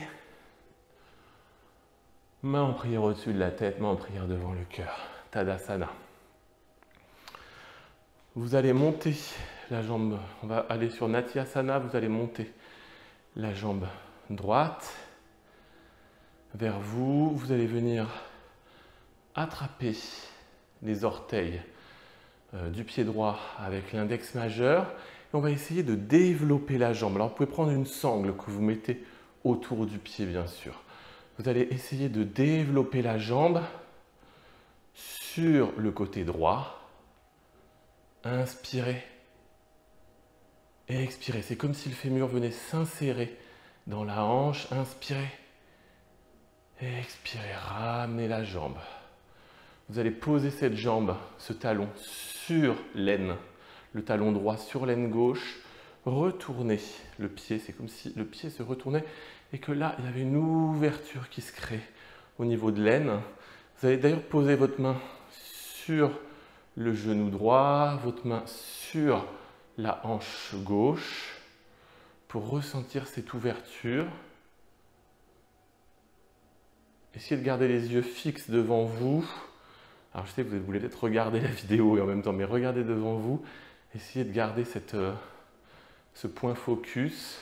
[SPEAKER 1] Main en prière au-dessus de la tête, main en prière devant le cœur. Tadasana. Vous allez monter la jambe, on va aller sur Natyasana, vous allez monter la jambe droite vers vous. Vous allez venir attraper les orteils du pied droit avec l'index majeur. Et on va essayer de développer la jambe. Alors vous pouvez prendre une sangle que vous mettez autour du pied, bien sûr. Vous allez essayer de développer la jambe sur le côté droit. Inspirez et expirez. C'est comme si le fémur venait s'insérer dans la hanche. Inspirez et expirez. Ramenez la jambe. Vous allez poser cette jambe, ce talon, sur l'aine. Le talon droit sur l'aine gauche. Retournez le pied. C'est comme si le pied se retournait et que là, il y avait une ouverture qui se crée au niveau de l'aine. Vous allez d'ailleurs poser votre main sur le genou droit, votre main sur la hanche gauche pour ressentir cette ouverture. Essayez de garder les yeux fixes devant vous. Alors je sais que vous voulez peut-être regarder la vidéo et en même temps, mais regardez devant vous. Essayez de garder ce point focus.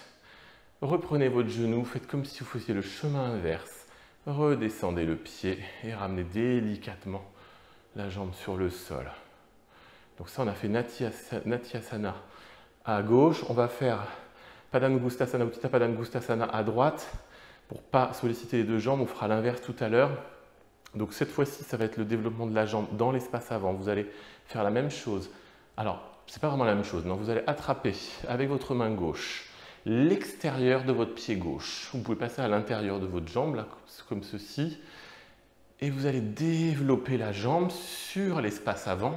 [SPEAKER 1] Reprenez votre genou, faites comme si vous faisiez le chemin inverse. Redescendez le pied et ramenez délicatement la jambe sur le sol. Donc ça, on a fait Natyasana à gauche. On va faire Padangusthasana, Utthita Padangusthasana à droite. Pour ne pas solliciter les deux jambes, on fera l'inverse tout à l'heure. Donc cette fois-ci, ça va être le développement de la jambe dans l'espace avant. Vous allez faire la même chose. Alors, ce n'est pas vraiment la même chose. Non, vous allez attraper avec votre main gauche l'extérieur de votre pied gauche. Vous pouvez passer à l'intérieur de votre jambe, là, comme ceci. Et vous allez développer la jambe sur l'espace avant.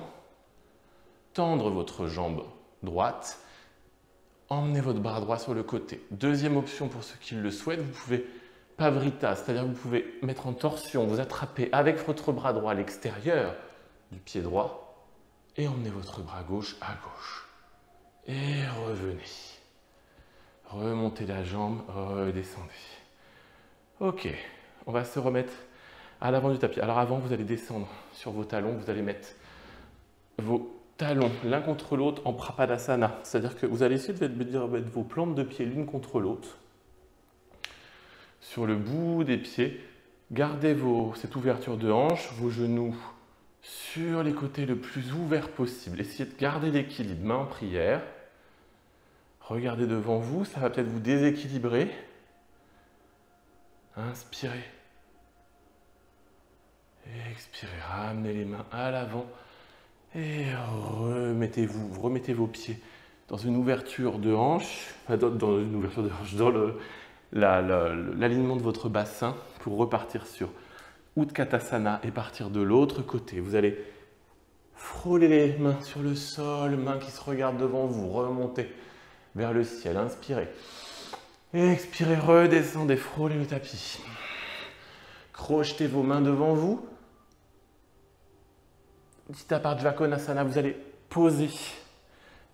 [SPEAKER 1] Tendre votre jambe droite. Emmenez votre bras droit sur le côté. Deuxième option pour ceux qui le souhaitent, vous pouvez Pavrita, c'est-à-dire que vous pouvez mettre en torsion, vous attraper avec votre bras droit à l'extérieur du pied droit et emmenez votre bras gauche à gauche. Et revenez. Remontez la jambe, redescendez. Ok, on va se remettre à l'avant du tapis. Alors avant, vous allez descendre sur vos talons, vous allez mettre vos talons l'un contre l'autre en Prapadasana. C'est-à-dire que vous allez essayer de mettre vos plantes de pied l'une contre l'autre. Sur le bout des pieds, gardez cette ouverture de hanche, vos genoux sur les côtés le plus ouvert possible. Essayez de garder l'équilibre, main en prière. Regardez devant vous, ça va peut-être vous déséquilibrer. Inspirez. Expirez, ramenez les mains à l'avant. Et remettez vos pieds dans une ouverture de hanche, dans une ouverture de hanche, dans l'alignement de votre bassin pour repartir sur Utkatasana et partir de l'autre côté. Vous allez frôler les mains sur le sol, mains qui se regardent devant vous, remontez vers le ciel, inspirez. Expirez, redescendez, frôlez le tapis. Crochetez vos mains devant vous. Dita Pardjvakonasana, vous allez poser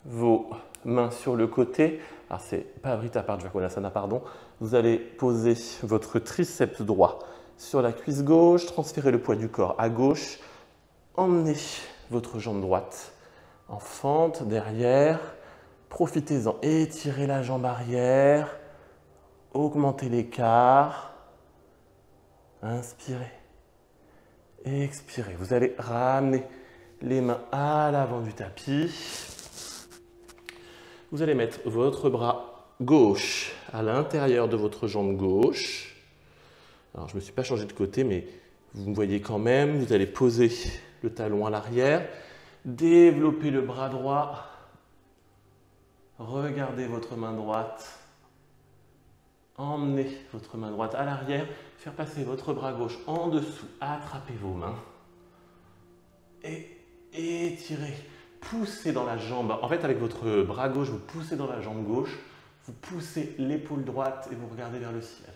[SPEAKER 1] vos mains sur le côté. Alors c'est pas Vrita Pardjvakonasana, pardon. Vous allez poser votre triceps droit sur la cuisse gauche, transférez le poids du corps à gauche, emmenez votre jambe droite en fente derrière, profitez-en, étirez la jambe arrière, augmentez l'écart, inspirez, expirez. Vous allez ramener les mains à l'avant du tapis. Vous allez mettre votre bras gauche à l'intérieur de votre jambe gauche. Alors, je ne me suis pas changé de côté, mais vous me voyez quand même. Vous allez poser le talon à l'arrière, développer le bras droit. Regardez votre main droite. Emmenez votre main droite à l'arrière. Faire passer votre bras gauche en dessous. Attrapez vos mains. Et étirez. Poussez dans la jambe. En fait, avec votre bras gauche, vous poussez dans la jambe gauche. Vous poussez l'épaule droite et vous regardez vers le ciel.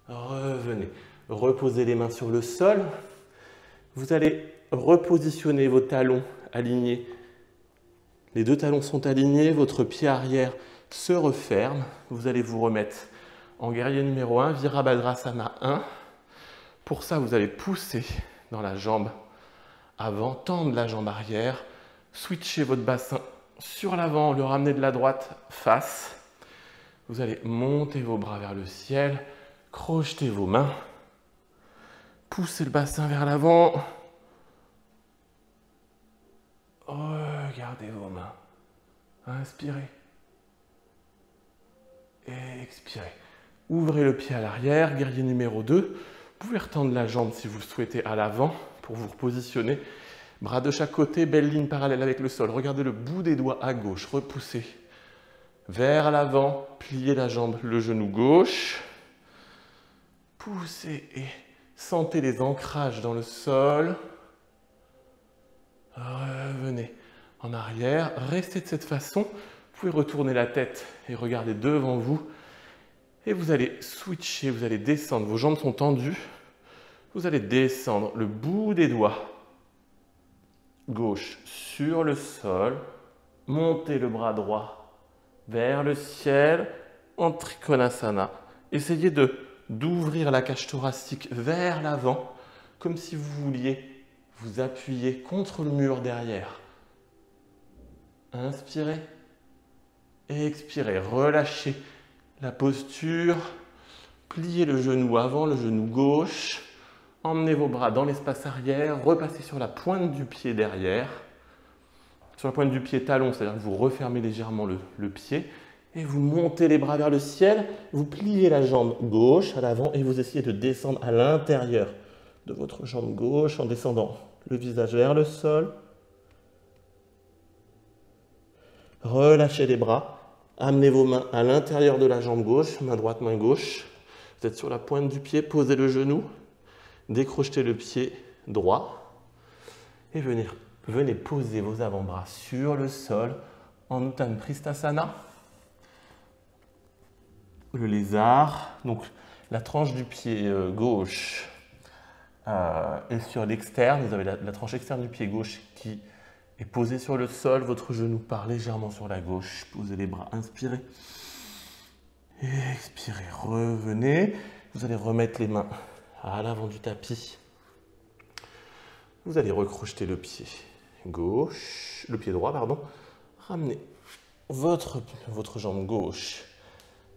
[SPEAKER 1] Revenez. Reposez les mains sur le sol. Vous allez repositionner vos talons alignés. Les deux talons sont alignés. Votre pied arrière se referme. Vous allez vous remettre en guerrier numéro 1, Virabhadrasana 1. Pour ça, vous allez pousser dans la jambe avant, tendre la jambe arrière, switcher votre bassin sur l'avant, le ramener de la droite face. Vous allez monter vos bras vers le ciel, crocheter vos mains, poussez le bassin vers l'avant. Regardez vos mains. Inspirez. Expirez. Ouvrez le pied à l'arrière, guerrier numéro 2. Vous pouvez retendre la jambe si vous le souhaitez à l'avant pour vous repositionner. Bras de chaque côté, belle ligne parallèle avec le sol. Regardez le bout des doigts à gauche. Repoussez vers l'avant. Pliez la jambe, le genou gauche. Poussez et sentez les ancrages dans le sol. Revenez en arrière. Restez de cette façon. Vous pouvez retourner la tête et regarder devant vous. Et vous allez switcher, vous allez descendre. Vos jambes sont tendues. Vous allez descendre le bout des doigts gauche sur le sol. Montez le bras droit vers le ciel en Trikonasana. Essayez d'ouvrir la cage thoracique vers l'avant, comme si vous vouliez vous appuyer contre le mur derrière. Inspirez. Expirez. Relâchez la posture. Pliez le genou avant, le genou gauche. Emmenez vos bras dans l'espace arrière. Repassez sur la pointe du pied derrière. Sur la pointe du pied talon, c'est-à-dire que vous refermez légèrement le pied. Et vous montez les bras vers le ciel. Vous pliez la jambe gauche à l'avant et vous essayez de descendre à l'intérieur de votre jambe gauche en descendant le visage vers le sol. Relâchez les bras. Amenez vos mains à l'intérieur de la jambe gauche, main droite, main gauche. Vous êtes sur la pointe du pied, posez le genou. Décrochez le pied droit. Et venez poser vos avant-bras sur le sol en Uttan Pristhasana. Le lézard. Donc la tranche du pied gauche est sur l'externe. Vous avez la tranche externe du pied gauche qui est posée sur le sol. Votre genou part légèrement sur la gauche. Posez les bras. Inspirez. Expirez. Revenez. Vous allez remettre les mains à l'avant du tapis. Vous allez recrocheter le pied gauche, le pied droit, pardon. Ramenez votre jambe gauche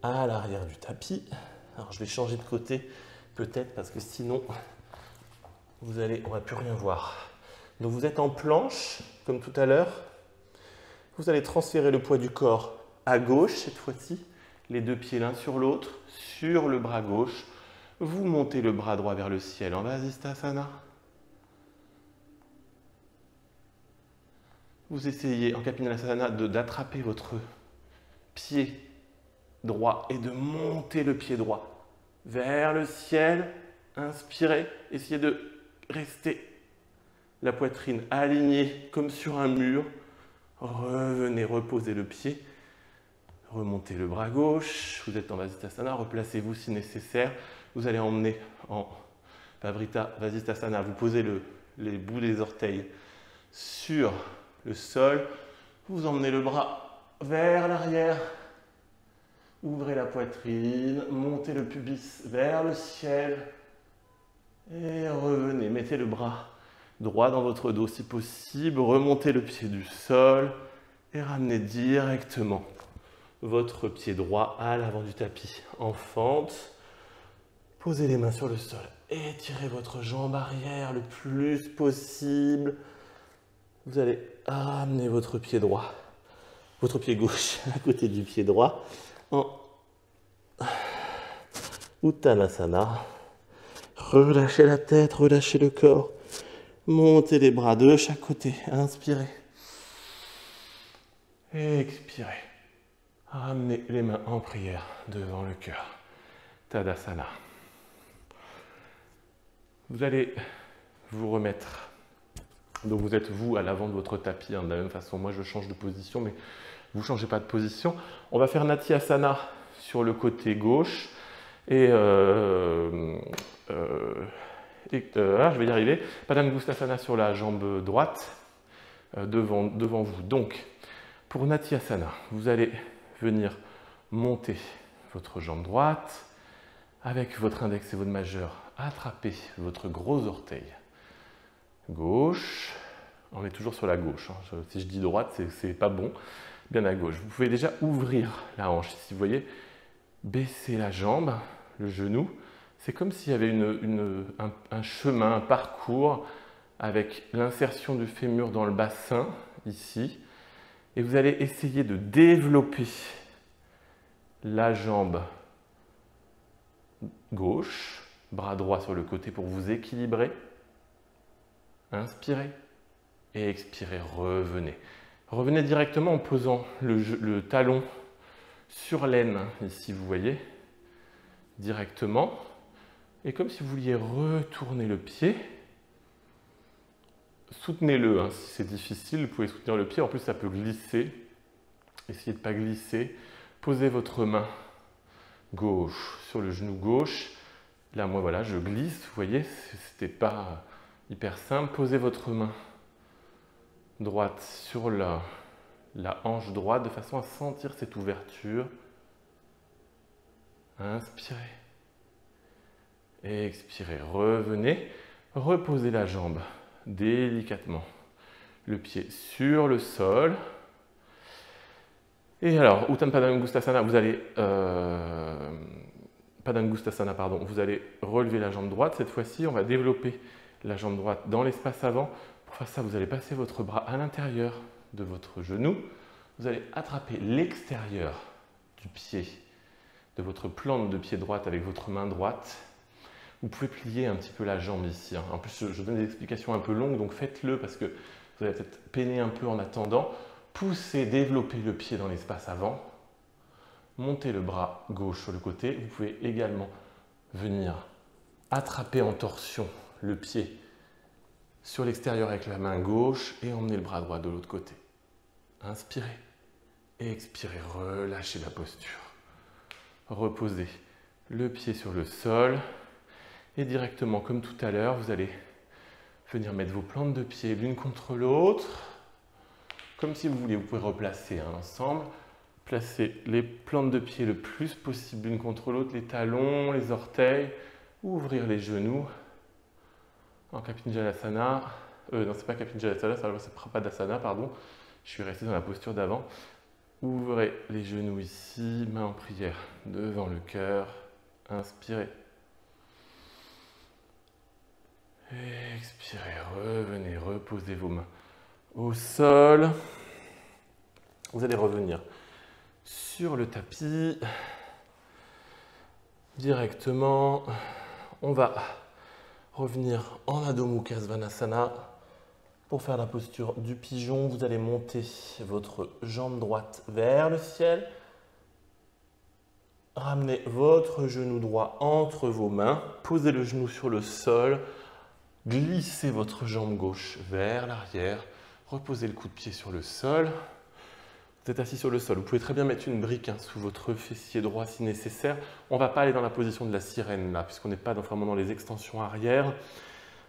[SPEAKER 1] à l'arrière du tapis. Alors je vais changer de côté peut-être parce que sinon on ne va plus rien voir. Donc vous êtes en planche, comme tout à l'heure. Vous allez transférer le poids du corps à gauche cette fois-ci, les deux pieds l'un sur l'autre, sur le bras gauche. Vous montez le bras droit vers le ciel en Vasisthasana. Vous essayez en Kapinalasana d'attraper votre pied droit et de monter le pied droit vers le ciel. Inspirez, essayez de rester la poitrine alignée comme sur un mur. Revenez reposer le pied. Remontez le bras gauche. Vous êtes en Vasisthasana. Replacez-vous si nécessaire. Vous allez emmener en Pavrita Vasisthasana. Vous posez les bouts des orteils sur le sol. Vous emmenez le bras vers l'arrière. Ouvrez la poitrine. Montez le pubis vers le ciel. Et revenez. Mettez le bras droit dans votre dos si possible. Remontez le pied du sol. Et ramenez directement votre pied droit à l'avant du tapis. En fente. Posez les mains sur le sol. Étirez votre jambe arrière le plus possible. Vous allez ramener votre pied droit, votre pied gauche à côté du pied droit en Uttanasana. Relâchez la tête, relâchez le corps. Montez les bras de chaque côté. Inspirez. Expirez. Ramenez les mains en prière devant le cœur. Tadasana. Vous allez vous remettre. Donc vous êtes vous à l'avant de votre tapis. De la même façon, moi je change de position, mais vous ne changez pas de position. On va faire Natyasana sur le côté gauche. Et je vais y arriver. Padangusthasana sur la jambe droite devant vous. Donc, pour Natyasana, vous allez venir monter votre jambe droite avec votre index et votre majeur. Attrapez votre gros orteil gauche. On est toujours sur la gauche. Si je dis droite, c'est pas bon. Bien à gauche. Vous pouvez déjà ouvrir la hanche. Si vous voyez, baisser la jambe, le genou. C'est comme s'il y avait un chemin, un parcours avec l'insertion du fémur dans le bassin, ici. Et vous allez essayer de développer la jambe gauche, bras droit sur le côté pour vous équilibrer. Inspirez et expirez, revenez. Revenez directement en posant le talon sur l'aine, ici vous voyez, directement. Et comme si vous vouliez retourner le pied, soutenez-le. Si c'est difficile, vous pouvez soutenir le pied. En plus, ça peut glisser. Essayez de ne pas glisser. Posez votre main gauche sur le genou gauche. Là, moi, voilà, je glisse. Vous voyez, c'était pas hyper simple. Posez votre main droite sur la hanche droite de façon à sentir cette ouverture. Inspirez. Et expirez. Revenez. Reposez la jambe délicatement. Le pied sur le sol. Et alors, Uttanpadangusthasana, vous allez vous allez relever la jambe droite. Cette fois-ci, on va développer la jambe droite dans l'espace avant. Pour faire ça, vous allez passer votre bras à l'intérieur de votre genou. Vous allez attraper l'extérieur du pied, de votre plante de pied droite avec votre main droite. Vous pouvez plier un petit peu la jambe ici. En plus, je donne des explications un peu longues, donc faites-le parce que vous allez peut-être peiner un peu en attendant. Poussez, développez le pied dans l'espace avant. Montez le bras gauche sur le côté. Vous pouvez également venir attraper en torsion le pied sur l'extérieur avec la main gauche et emmener le bras droit de l'autre côté. Inspirez et expirez. Relâchez la posture. Reposez le pied sur le sol. Et directement, comme tout à l'heure, vous allez venir mettre vos plantes de pied l'une contre l'autre. Comme si vous voulez, vous pouvez replacer l'ensemble. Placez les plantes de pied le plus possible l'une contre l'autre, les talons, les orteils. Ouvrir les genoux. En Kapinjalasana. Non, c'est pas Kapinjalasana, ça ne fera pas d'asana, pardon. Je suis resté dans la posture d'avant. Ouvrez les genoux ici, main en prière devant le cœur. Inspirez. Expirez, revenez, reposez vos mains au sol. Vous allez revenir sur le tapis directement. On va revenir en Adho Mukha Svanasana. Pour faire la posture du pigeon, vous allez monter votre jambe droite vers le ciel. Ramenez votre genou droit entre vos mains. Posez le genou sur le sol. Glissez votre jambe gauche vers l'arrière. Reposez le coup de pied sur le sol. Vous êtes assis sur le sol. Vous pouvez très bien mettre une brique sous votre fessier droit si nécessaire. On ne va pas aller dans la position de la sirène là, puisqu'on n'est pas vraiment dans les extensions arrière.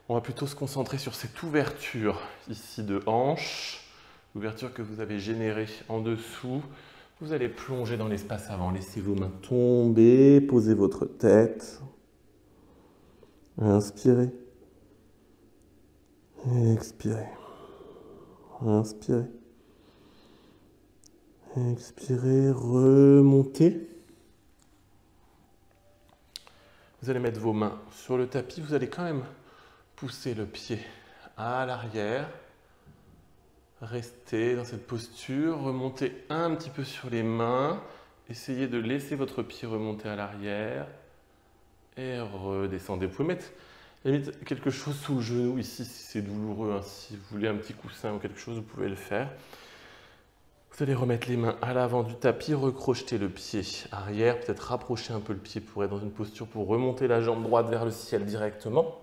[SPEAKER 1] On va plutôt se concentrer sur cette ouverture ici de hanche, l'ouverture que vous avez générée en dessous. Vous allez plonger dans l'espace avant. Laissez vos mains tomber, posez votre tête. Inspirez. Expirez. Inspirez. Expirez, remontez. Vous allez mettre vos mains sur le tapis. Vous allez quand même pousser le pied à l'arrière. Restez dans cette posture. Remontez un petit peu sur les mains. Essayez de laisser votre pied remonter à l'arrière. Et redescendez. Vous pouvez mettre limite quelque chose sous le genou ici si c'est douloureux. Si vous voulez un petit coussin ou quelque chose, vous pouvez le faire. Vous allez remettre les mains à l'avant du tapis, recrocheter le pied arrière, peut-être rapprocher un peu le pied pour être dans une posture pour remonter la jambe droite vers le ciel directement.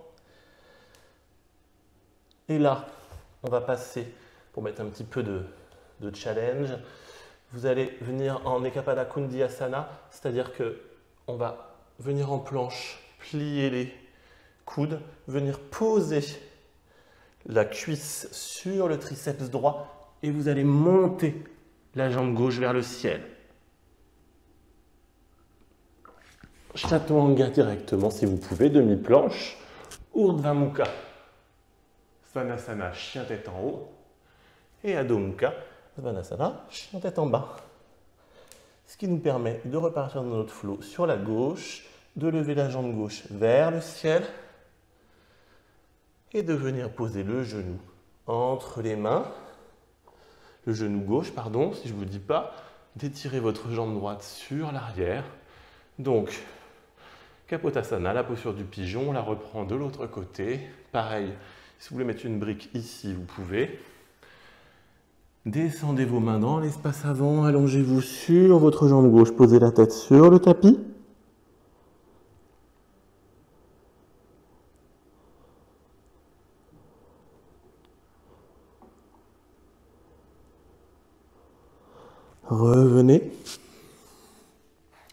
[SPEAKER 1] Et là, on va passer, pour mettre un petit peu de challenge, vous allez venir en Ekapada Kundiyasana, c'est-à-dire qu'on va venir en planche, plier les coudes, venir poser la cuisse sur le triceps droit et vous allez monter la jambe gauche vers le ciel. Chaturanga directement si vous pouvez, demi-planche. Urdhva Mukha Svanasana, chien tête en haut. Et Adho Mukha Svanasana, chien tête en bas. Ce qui nous permet de repartir dans notre flow sur la gauche, de lever la jambe gauche vers le ciel et de venir poser le genou entre les mains. Le genou gauche, pardon, si je ne vous dis pas, d'étirer votre jambe droite sur l'arrière. Donc, Kapotasana, la posture du pigeon, on la reprend de l'autre côté. Pareil, si vous voulez mettre une brique ici, vous pouvez. Descendez vos mains dans l'espace avant, allongez-vous sur votre jambe gauche, posez la tête sur le tapis. Revenez,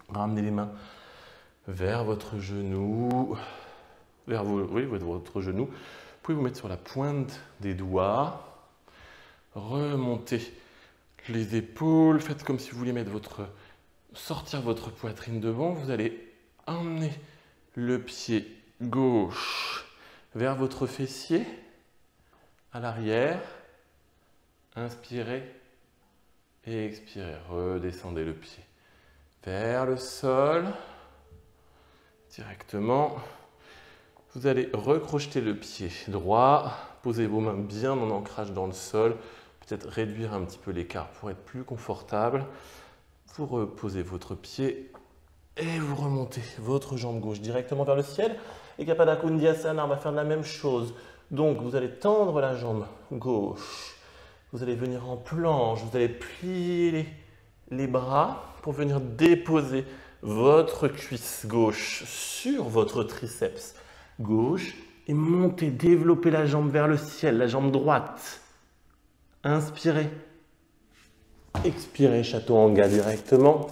[SPEAKER 1] ramenez les mains vers votre genou, votre genou. Vous pouvez vous mettre sur la pointe des doigts, remontez les épaules, faites comme si vous vouliez sortir votre poitrine devant. Vous allez emmener le pied gauche vers votre fessier, à l'arrière, inspirez. Et expirez, redescendez le pied vers le sol, directement. Vous allez recrocheter le pied droit, posez vos mains bien en ancrage dans le sol, peut-être réduire un petit peu l'écart pour être plus confortable. Vous reposez votre pied et vous remontez votre jambe gauche directement vers le ciel. Et Ekapada Kundiyasana, on va faire la même chose. Donc vous allez tendre la jambe gauche. Vous allez venir en planche, vous allez plier les bras pour venir déposer votre cuisse gauche sur votre triceps gauche et monter, développer la jambe vers le ciel, la jambe droite. Inspirez. Expirez, Chaturanga directement.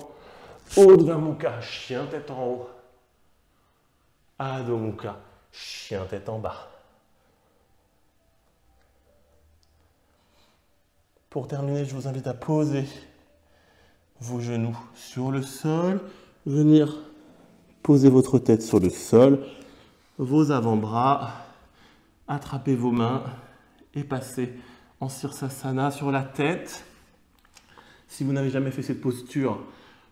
[SPEAKER 1] Urdhva Mukha, chien tête en haut. Adho Mukha, chien tête en bas. Pour terminer, je vous invite à poser vos genoux sur le sol, venir poser votre tête sur le sol, vos avant-bras, attrapez vos mains et passez en Sirsasana sur la tête. Si vous n'avez jamais fait cette posture,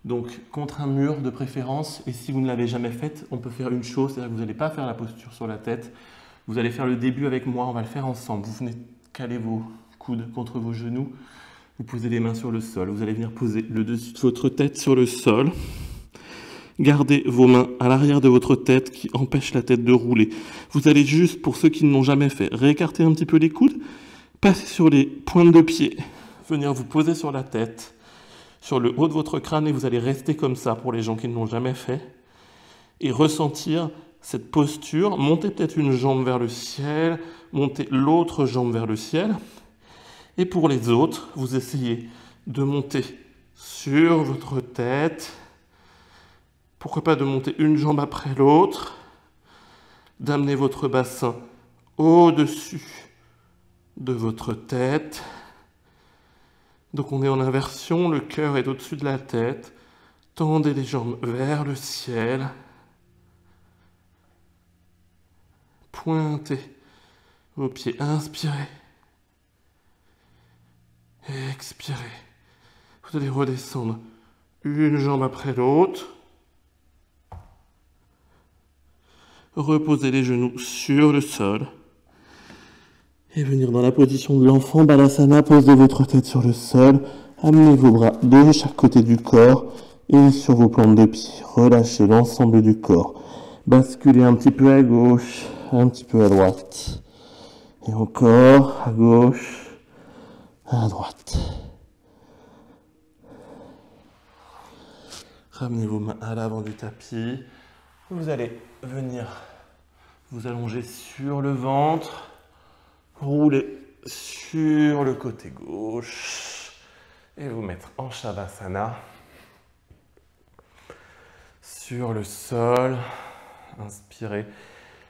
[SPEAKER 1] donc contre un mur de préférence, et si vous ne l'avez jamais faite, on peut faire une chose, c'est-à-dire que vous n'allez pas faire la posture sur la tête,
[SPEAKER 2] Vous allez faire le début avec moi, on va le faire ensemble. Vous venez caler vos coudes contre vos genoux. Vous posez les mains sur le sol. Vous allez venir poser le dessus de votre tête sur le sol. Gardez vos mains à l'arrière de votre tête qui empêchent la tête de rouler. Vous allez juste, pour ceux qui ne l'ont jamais fait, réécarter un petit peu les coudes, passer sur les pointes de pied, venir vous poser sur la tête, sur le haut de votre crâne, et vous allez rester comme ça pour les gens qui ne l'ont jamais fait, et ressentir cette posture. Montez peut-être une jambe vers le ciel, montez l'autre jambe vers le ciel, et pour les autres, vous essayez de monter sur votre tête. Pourquoi pas de monter une jambe après l'autre, d'amener votre bassin au-dessus de votre tête. Donc on est en inversion, le cœur est au-dessus de la tête. Tendez les jambes vers le ciel. Pointez vos pieds, inspirez. Expirez. Vous allez redescendre une jambe après l'autre. Reposez les genoux sur le sol. Et venir dans la position de l'enfant Balasana. Posez votre tête sur le sol. Amenez vos bras de chaque côté du corps. Et sur vos plantes de pied, relâchez l'ensemble du corps. Basculez un petit peu à gauche, un petit peu à droite. Et encore à gauche, à droite. Ramenez vos mains à l'avant du tapis. Vous allez venir vous allonger sur le ventre, rouler sur le côté gauche et vous mettre en Shavasana. Sur le sol, inspirez,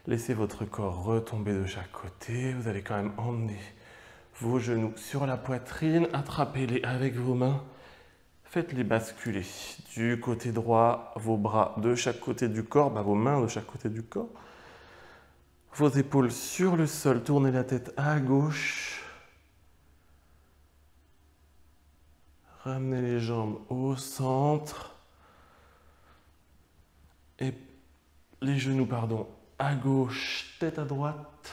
[SPEAKER 2] laissez votre corps retomber de chaque côté. Vous allez quand même emmener vos genoux sur la poitrine, attrapez-les avec vos mains. Faites-les basculer du côté droit, vos bras de chaque côté du corps, vos mains de chaque côté du corps. Vos épaules sur le sol, tournez la tête à gauche. Ramenez les jambes au centre. Et les genoux, à gauche, tête à droite.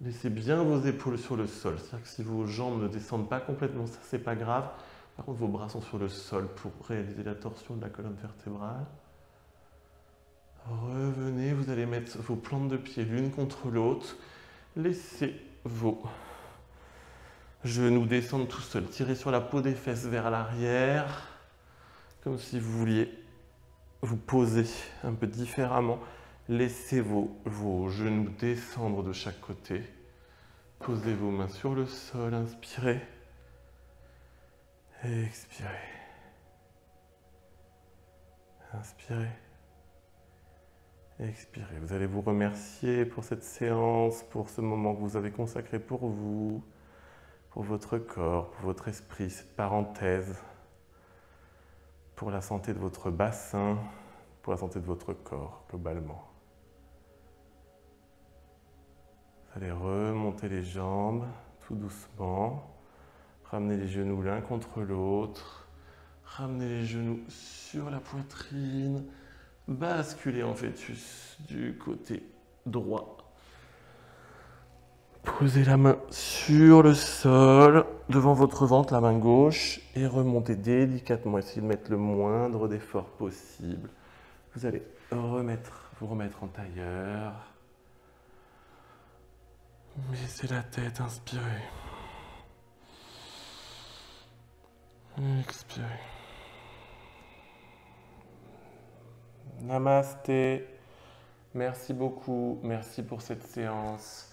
[SPEAKER 2] Laissez bien vos épaules sur le sol. C'est-à-dire que si vos jambes ne descendent pas complètement, ça c'est pas grave. Par contre, vos bras sont sur le sol pour réaliser la torsion de la colonne vertébrale. Revenez, vous allez mettre vos plantes de pied l'une contre l'autre. Laissez vos genoux descendre tout seuls. Tirez sur la peau des fesses vers l'arrière, comme si vous vouliez vous poser un peu différemment. Laissez vos genoux descendre de chaque côté. Posez vos mains sur le sol, inspirez. Expirez. Inspirez. Expirez. Vous allez vous remercier pour cette séance, pour ce moment que vous avez consacré pour vous, pour votre corps, pour votre esprit, cette parenthèse, pour la santé de votre bassin, pour la santé de votre corps globalement. Vous allez remonter les jambes tout doucement. Ramenez les genoux l'un contre l'autre. Ramenez les genoux sur la poitrine. Basculez en fœtus du côté droit. Posez la main sur le sol, devant votre ventre, la main gauche, et remontez délicatement. Essayez de mettre le moindre d'effort possible. Vous allez vous remettre en tailleur. Baissez la tête, inspirez. Expirez. Namasté. Merci beaucoup. Merci pour cette séance.